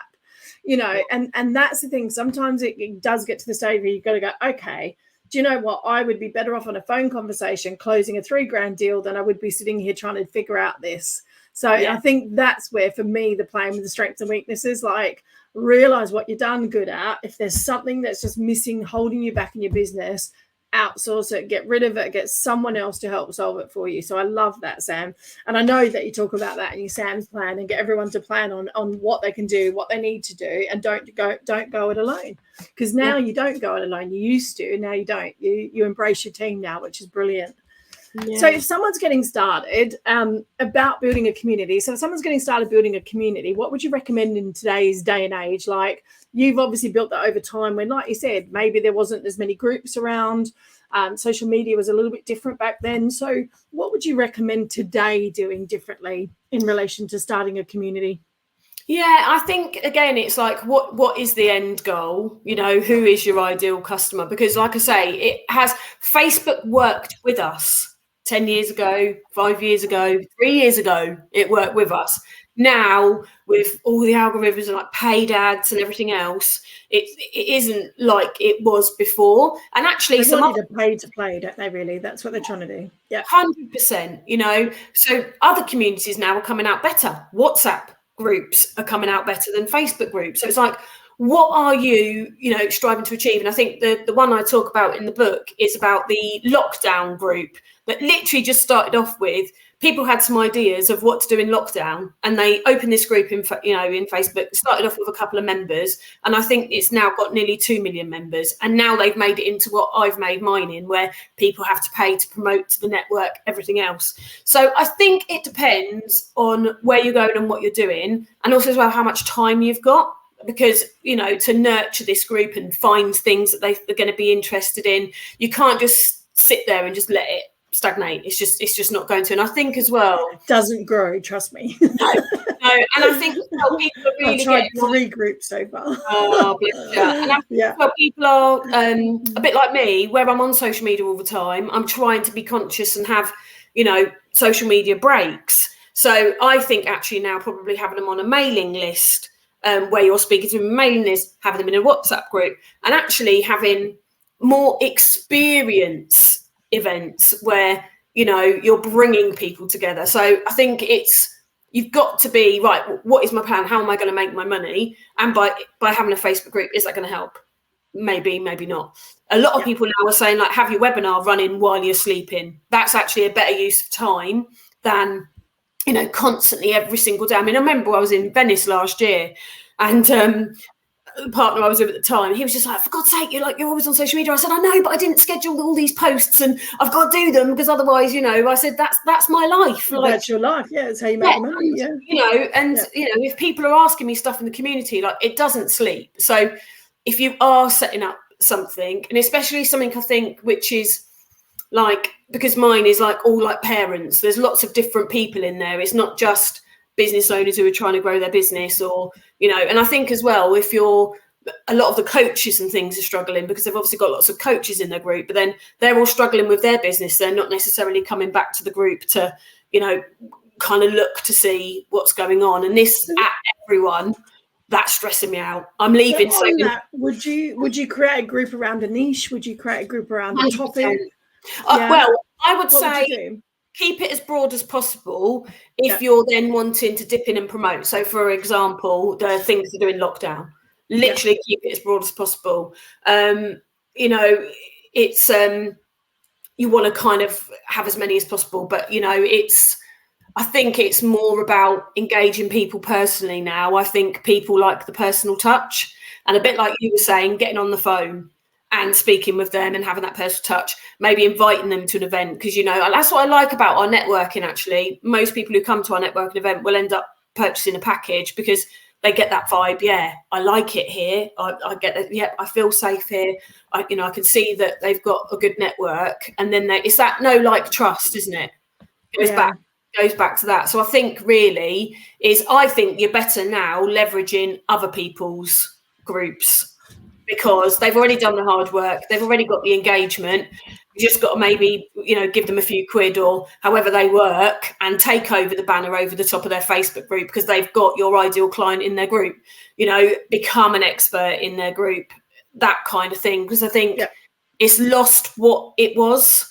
[SPEAKER 1] You know, and that's the thing. Sometimes it does get to the stage where you've got to go, okay, do you know what? I would be better off on a phone conversation closing a $3,000 deal than I would be sitting here trying to figure out this. So I think that's where, for me, the playing with the strengths and weaknesses, like, realize what you're done good at. If there's something that's just missing, holding you back in your business, outsource it, get rid of it, get someone else to help solve it for you. So I love that, Sam. And I know that you talk about that in your Sam's plan, and get everyone to plan on what they can do, what they need to do, and don't go it alone. Because now you don't go it alone. You used to, now you don't. You embrace your team now, which is brilliant. Yeah. So if someone's getting started about building a community, what would you recommend in today's day and age? Like, you've obviously built that over time when, like you said, maybe there wasn't as many groups around. Social media was a little bit different back then. So what would you recommend today doing differently in relation to starting a community?
[SPEAKER 2] Yeah, I think, again, it's like, what is the end goal? You know, who is your ideal customer? Because, like I say, Facebook worked with us 10 years ago, 5 years ago, 3 years ago, it worked with us. Now, with all the algorithms and like paid ads and everything else, it isn't like it was before. And actually,
[SPEAKER 1] they want you to pay to play, don't they? Really, that's what they're trying to do. Yeah,
[SPEAKER 2] 100%. You know, so other communities now are coming out better. WhatsApp groups are coming out better than Facebook groups. So it's like, what are you, striving to achieve? And I think the one I talk about in the book is about the lockdown group that literally just started off with, people had some ideas of what to do in lockdown, and they opened this group in Facebook, started off with a couple of members, and I think it's now got nearly 2 million members. And now they've made it into what I've made mine in, where people have to pay to promote to the network, everything else. So I think it depends on where you're going and what you're doing, and also as well how much time you've got. Because, to nurture this group and find things that they're going to be interested in, you can't just sit there and just let it stagnate. It's just not going to. And I think as well,
[SPEAKER 1] it doesn't grow, trust me.
[SPEAKER 2] No. And I think people are really
[SPEAKER 1] I've tried 3 groups so far.
[SPEAKER 2] Oh, bless you. And I think people are a bit like me, where I'm on social media all the time. I'm trying to be conscious and have, social media breaks. So I think actually now probably having them on a mailing list, where you're speaking to them in a mailing list, having them in a WhatsApp group, and actually having more experience events where you're bringing people together. So I think you've got to be right. What is my plan? How am I going to make my money? And by having a Facebook group, is that going to help? Maybe not. A lot of people now are saying, like, have your webinar running while you're sleeping. That's actually a better use of time than constantly every single day. I mean, I remember I was in Venice last year, and the partner I was with at the time, he was just like, for God's sake, you're always on social media. I said, I know, but I didn't schedule all these posts, and I've got to do them because otherwise, I said, that's my life.
[SPEAKER 1] Like, that's your life. Yeah, it's how you make money. Yeah.
[SPEAKER 2] If people are asking me stuff in the community, like, it doesn't sleep. So if you are setting up something, and especially something I think which is like, because mine is like all like parents, there's lots of different people in there. It's not just business owners who are trying to grow their business, or and I think as well, if a lot of the coaches and things are struggling, because they've obviously got lots of coaches in their group, but then they're all struggling with their business. They're not necessarily coming back to the group to kind of look to see what's going on, and this at everyone, that's stressing me out. I'm leaving.
[SPEAKER 1] So on that, would you create a group around a niche? Would you create a group around a topic?
[SPEAKER 2] Well, I would say keep it as broad as possible if you're then wanting to dip in and promote. So, for example, the things to do in lockdown. Literally keep it as broad as possible. You know, it's you want to kind of have as many as possible, but you know, I think it's more about engaging people personally now. I think people like the personal touch, and a bit like you were saying, getting on the phone and speaking with them and having that personal touch, maybe inviting them to an event, because, you know, that's what I like about our networking, actually. Most people who come to our networking event will end up purchasing a package because they get that vibe. Yeah, I like it here. I get that. Yeah, I feel safe here. I can see that they've got a good network, and then it's that know, like, trust, isn't it? Goes back to that. So I think really I think you're better now leveraging other people's groups, because they've already done the hard work. They've already got the engagement. You just got to maybe, you know, give them a few quid or however they work and take over the banner over the top of their Facebook group, because they've got your ideal client in their group. You know, become an expert in their group, that kind of thing. Because I think it's lost what it was.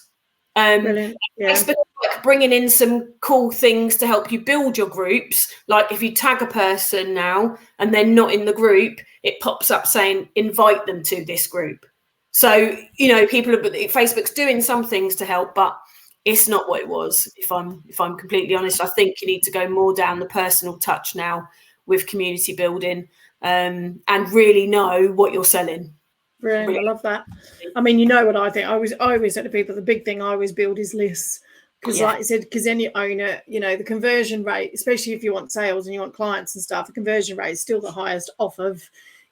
[SPEAKER 1] Brilliant. Yeah.
[SPEAKER 2] Facebook, like, bringing in some cool things to help you build your groups. Like if you tag a person now and they're not in the group, it pops up saying invite them to this group. So, you know, Facebook's doing some things to help, but it's not what it was. If I'm completely honest, I think you need to go more down the personal touch now with community building, and really know what you're selling.
[SPEAKER 1] Brilliant. I love that. I mean, you know what I think? I always say to people, the big thing I always build is lists. Because like I said, because then you own it, you know, the conversion rate, especially if you want sales and you want clients and stuff, the conversion rate is still the highest off of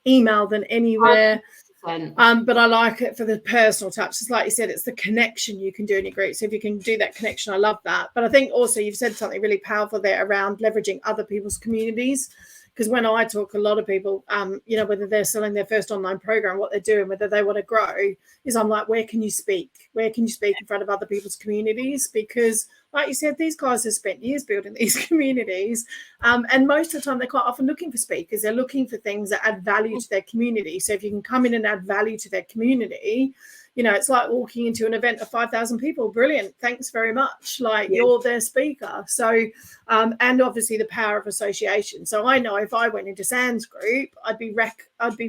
[SPEAKER 1] email than anywhere. 100%. But I like it for the personal touch. It's like you said, it's the connection you can do in your group. So if you can do that connection, I love that. But I think also you've said something really powerful there around leveraging other people's communities. Because when I talk, a lot of people, you know, whether they're selling their first online program, what they're doing, whether they want to grow, is I'm like, where can you speak? Where can you speak in front of other people's communities? Because, like you said, these guys have spent years building these communities. And most of the time, they're quite often looking for speakers. They're looking for things that add value to their community. So if you can come in and add value to their community, you know, it's like walking into an event of 5,000 people. Brilliant. Thanks very much. Like you're their speaker. So, and obviously the power of association. So I know if I went into Sam's group, I'd be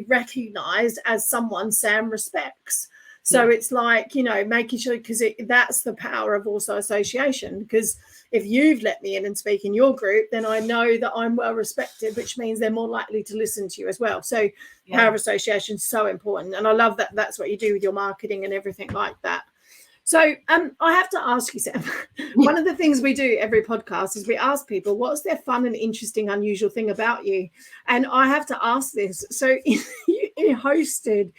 [SPEAKER 1] recognized as someone Sam respects. So it's like, you know, making sure, because that's the power of also association. Because if you've let me in and speak in your group, then I know that I'm well respected, which means they're more likely to listen to you as well. So power of association is so important. And I love that that's what you do with your marketing and everything like that. So I have to ask you, Sam, one of the things we do every podcast is we ask people, what's their fun and interesting, unusual thing about you? And I have to ask this. So you hosted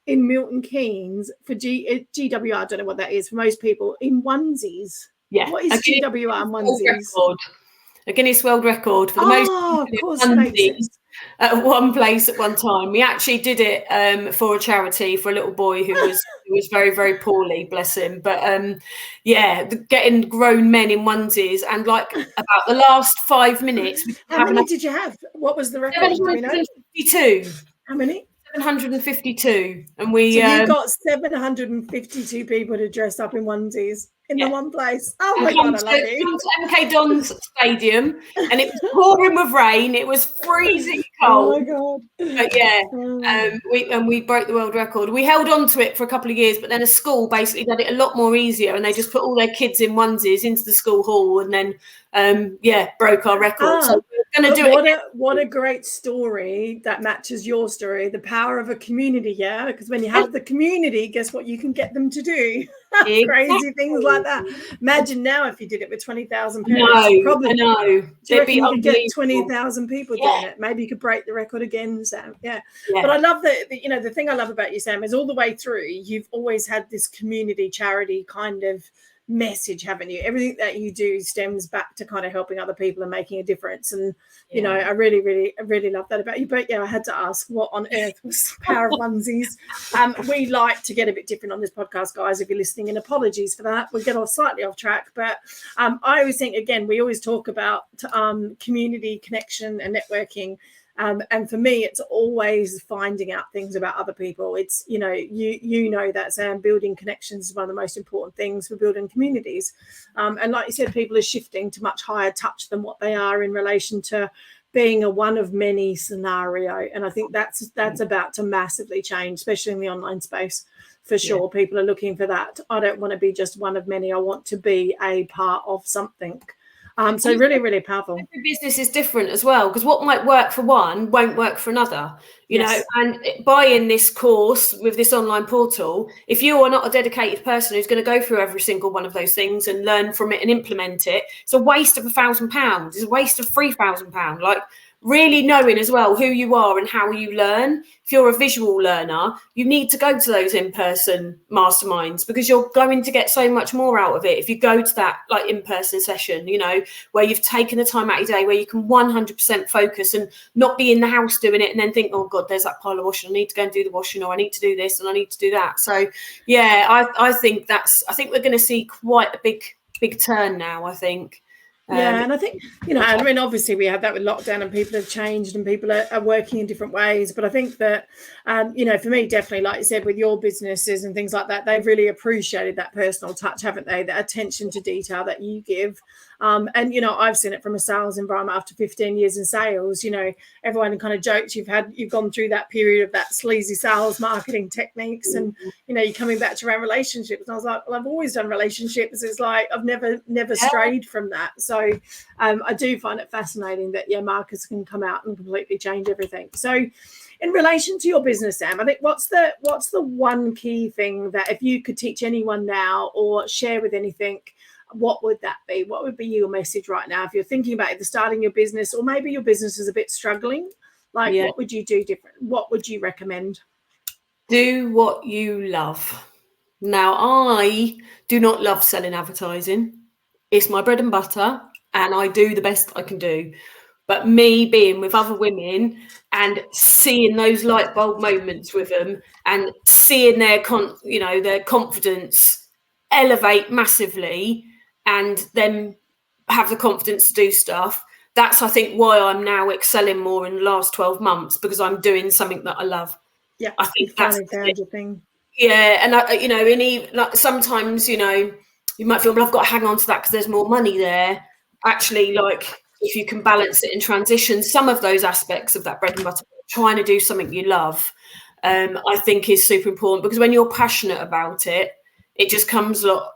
[SPEAKER 1] in Milton Keynes for GWR, I don't know what that is for most people, in onesies. Yeah. What is GWR and onesies?
[SPEAKER 2] A Guinness World Record for the most onesies at one place at one time. We actually did it for a charity for a little boy who was very, very poorly, bless him. But getting grown men in onesies, and like about the last 5 minutes.
[SPEAKER 1] How many did you have? What was the record?
[SPEAKER 2] 752.
[SPEAKER 1] How many?
[SPEAKER 2] 752, and
[SPEAKER 1] so you got 752 people to dress up in onesies in the one place. Oh my God, I love you.
[SPEAKER 2] Come to MK Dons Stadium, and it was pouring with rain. It was freezing cold.
[SPEAKER 1] Oh my God!
[SPEAKER 2] But we broke the world record. We held on to it for a couple of years, but then a school basically did it a lot more easier, and they just put all their kids in onesies into the school hall, and then broke our record. So we're going to do it.
[SPEAKER 1] What a great story that matches your story. The power of a community, because when you have the community, guess what you can get them to do? Exactly. Crazy things like that. Imagine now if you did it with 20,000 parents.
[SPEAKER 2] Probably. I know.
[SPEAKER 1] You could get 20,000 people doing it. Maybe you could break the record again, Sam. Yeah. But I love that. You know, the thing I love about you, Sam, is all the way through, you've always had this community charity kind of message, haven't you? Everything that you do stems back to kind of helping other people and making a difference. And you know, I really love that about you. But I had to ask, what on earth was the power of onesies? We like to get a bit different on this podcast, guys. If you're listening, and apologies for that, we get slightly off track. But I always think, again, we always talk about community connection and networking. And for me, it's always finding out things about other people. It's, you know that, Sam, building connections is one of the most important things for building communities. And like you said, people are shifting to much higher touch than what they are in relation to being a one of many scenario. And I think that's about to massively change, especially in the online space. For sure, people are looking for that. I don't want to be just one of many. I want to be a part of something. So really, really powerful.
[SPEAKER 2] Every business is different as well, because what might work for one won't work for another, you know. And buying this course with this online portal, if you are not a dedicated person who's going to go through every single one of those things and learn from it and implement it, it's a waste of £1,000. It's a waste of £3,000. Like, really knowing as well who you are and how you learn. If you're a visual learner, you need to go to those in-person masterminds, because you're going to get so much more out of it if you go to that like in-person session, you know, where you've taken the time out of your day, where you can 100% focus and not be in the house doing it and then think, oh God, there's that pile of washing, I need to go and do the washing, or I need to do this and I need to do that. So yeah, I think we're going to see quite a big turn now, I think.
[SPEAKER 1] Yeah, and I think, you know, I mean, obviously we have that with lockdown and people have changed and people are working in different ways. But I think that, you know, for me, definitely, like you said, with your businesses and things like that, they've really appreciated that personal touch, haven't they? The attention to detail that you give. And, you know, I've seen it from a sales environment after 15 years in sales. You know, everyone kind of jokes you've gone through that period of that sleazy sales marketing techniques, and, you know, you're coming back to around relationships. And I was like, well, I've always done relationships. It's like I've never strayed from that. So I do find it fascinating that marketers can come out and completely change everything. So in relation to your business, Sam, I think what's the one key thing that if you could teach anyone now or share with anything, what would that be? What would be your message right now if you're thinking about either starting your business or maybe your business is a bit struggling? Like, what would you do different? What would you recommend?
[SPEAKER 2] Do what you love. Now, I do not love selling advertising. It's my bread and butter, and I do the best I can do. But me being with other women and seeing those light bulb moments with them and seeing their confidence elevate massively, and then have the confidence to do stuff. That's, I think, why I'm now excelling more in the last 12 months, because I'm doing something that I love.
[SPEAKER 1] Yeah,
[SPEAKER 2] I think that's
[SPEAKER 1] found your thing.
[SPEAKER 2] Yeah, and like sometimes, you know, you might feel, well, I've got to hang on to that because there's more money there. Actually, like, if you can balance it and transition some of those aspects of that bread and butter, trying to do something you love, I think is super important, because when you're passionate about it, it just comes a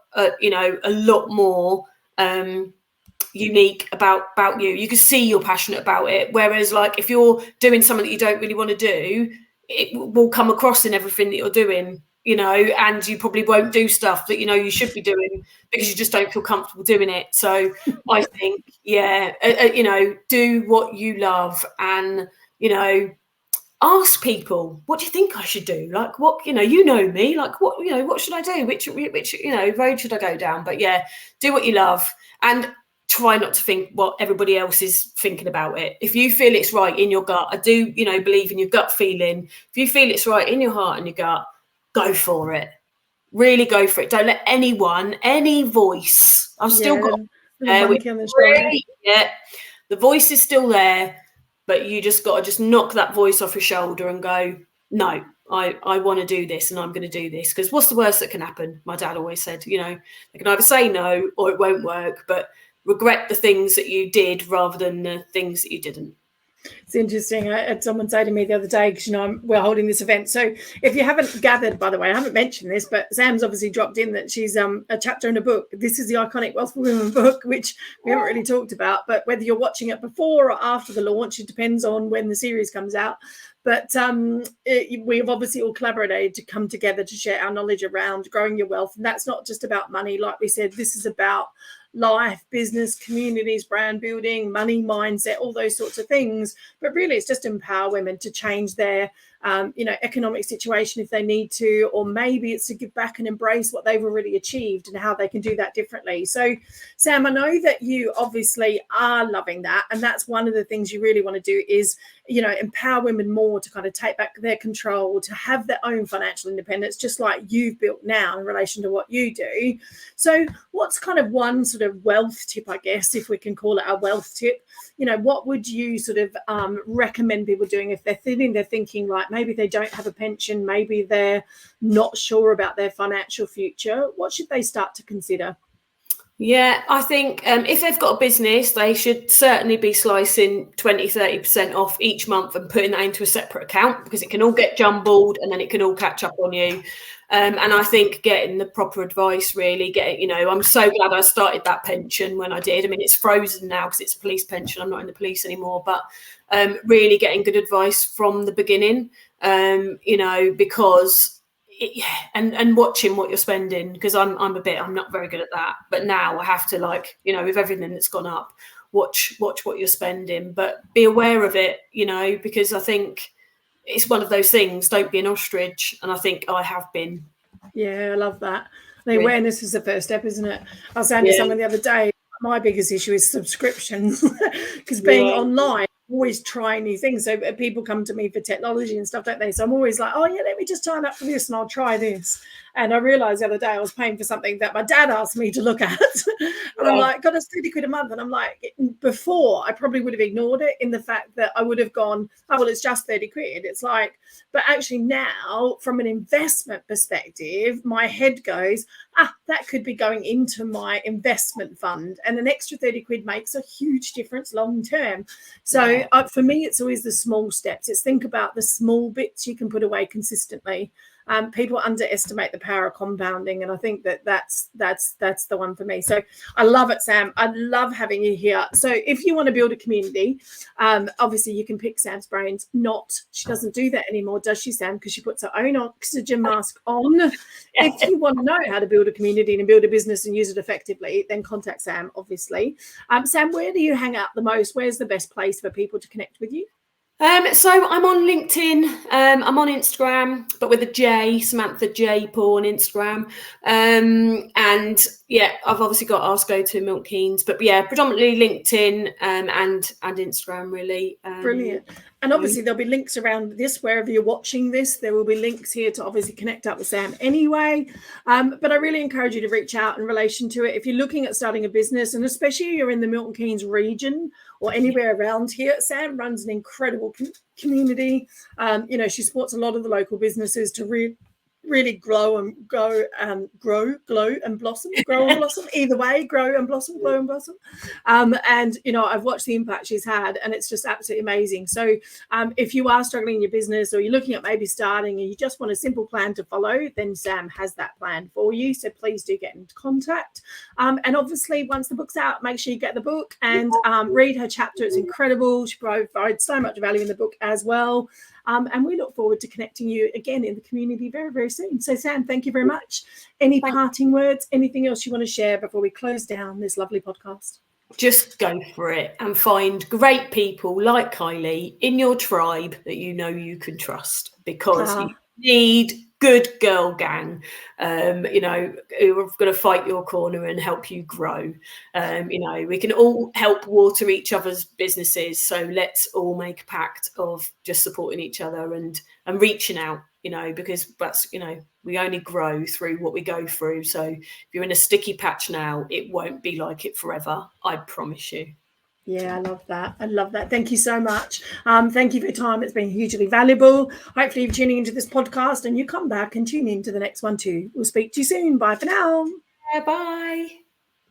[SPEAKER 2] lot more unique about you. You can see you're passionate about it. Whereas, like, if you're doing something that you don't really want to do, it will come across in everything that you're doing, you know, and you probably won't do stuff that, you know, you should be doing because you just don't feel comfortable doing it. So I think, you know, do what you love, and, you know, ask people, what do you think I should do? Like, what, you know me, like, what, you know, what should I do? Which, you know, road should I go down? But yeah, do what you love, and try not to think what everybody else is thinking about it. If you feel it's right in your gut, I do, you know, believe in your gut feeling. If you feel it's right in your heart and your gut, go for it. Really go for it. Don't let anyone, any voice. I've still got the voice is still there, but you just got to knock that voice off your shoulder and go, no, I want to do this, and I'm going to do this, because what's the worst that can happen? My dad always said, you know, they can either say no or it won't work, but regret the things that you did rather than the things that you didn't.
[SPEAKER 1] It's interesting. I had someone say to me the other day, because, you know, we're holding this event. So if you haven't gathered, by the way, I haven't mentioned this, but Sam's obviously dropped in that she's a chapter in a book. This is the Iconic Wealth for Women book, which we haven't really talked about. But whether you're watching it before or after the launch, it depends on when the series comes out. But we've obviously all collaborated to come together to share our knowledge around growing your wealth. And that's not just about money. Like we said, this is about life, business, communities, brand building, money, mindset, all those sorts of things. But really, it's just empower women to change their economic situation if they need to, or maybe it's to give back and embrace what they've already achieved and how they can do that differently. So, Sam, I know that you obviously are loving that, and that's one of the things you really want to do is, you know, empower women more to kind of take back their control, to have their own financial independence, just like you've built now in relation to what you do. So what's kind of one sort of wealth tip, I guess, if we can call it a wealth tip? You know, what would you sort of recommend people doing if they're thinking like maybe they don't have a pension, maybe they're not sure about their financial future? What should they start to consider?
[SPEAKER 2] Yeah, I think if they've got a business, they should certainly be slicing 20-30% off each month and putting that into a separate account, because it can all get jumbled and then it can all catch up on you. And I think getting the proper advice, really I'm so glad I started that pension when I did. I mean, it's frozen now because it's a police pension. I'm not in the police anymore, but really getting good advice from the beginning, because and watching what you're spending, because I'm not very good at that, but now I have to, with everything that's gone up, watch what you're spending, but be aware of it, because I think it's one of those things. Don't be an ostrich, and I think I have been.
[SPEAKER 1] Yeah, I love that. The awareness is the first step, isn't it? I was saying to someone the other day, my biggest issue is subscriptions, because being online, always try new things. So people come to me for technology and stuff, don't they? So I'm always like, oh yeah, let me just sign up for this and I'll try this. And I realized the other day I was paying for something that my dad asked me to look at. And I'm like, God, it's 30 quid a month. And I'm like, before I probably would have ignored it, in the fact that I would have gone, oh, well, it's just 30 quid. It's like, but actually now, from an investment perspective, my head goes, that could be going into my investment fund. And an extra 30 quid makes a huge difference long term. So for me, it's always the small steps. It's think about the small bits you can put away consistently. People underestimate the power of compounding, and I think that's the one for me. So I love it, Sam. I love having you here. So if you want to build a community, obviously you can pick Sam's brains. She doesn't do that anymore, does she, Sam? Because she puts her own oxygen mask on. If you want to know how to build a community and build a business and use it effectively, then contact Sam, obviously. Sam, where do you hang out the most? Where's the best place for people to connect with you?
[SPEAKER 2] So I'm on LinkedIn, I'm on Instagram, but with a J, Samantha J Poole on Instagram. And I've obviously got Ask Go to Milton Keynes, but predominantly LinkedIn and Instagram, really.
[SPEAKER 1] Brilliant. And obviously there'll be links around this, wherever you're watching this, there will be links here to obviously connect up with Sam anyway. But I really encourage you to reach out in relation to it. If you're looking at starting a business, and especially you're in the Milton Keynes region or anywhere around here, Sam runs an incredible community. She supports a lot of the local businesses to really grow and blossom. Either way, grow and blossom. And I've watched the impact she's had, and it's just absolutely amazing. So if you are struggling in your business, or you're looking at maybe starting and you just want a simple plan to follow, then Sam has that plan for you. So please do get into contact. And obviously once the book's out, make sure you get the book and read her chapter. It's incredible. She provides so much value in the book as well. And we look forward to connecting you again in the community very, very soon. So, Sam, thank you very much. Any parting words, anything else you want to share before we close down this lovely podcast?
[SPEAKER 2] Just go for it and find great people like Kylie in your tribe that you can trust, because you need good girl gang, who are going to fight your corner and help you grow. We can all help water each other's businesses, so let's all make a pact of just supporting each other and reaching out, because that's, we only grow through what we go through. So if you're in a sticky patch now, it won't be like it forever, I promise you.
[SPEAKER 1] Yeah, I love that. Thank you so much. Thank you for your time. It's been hugely valuable. Hopefully you're tuning into this podcast and you come back and tune in to the next one too. We'll speak to you soon. Bye for now.
[SPEAKER 2] Bye.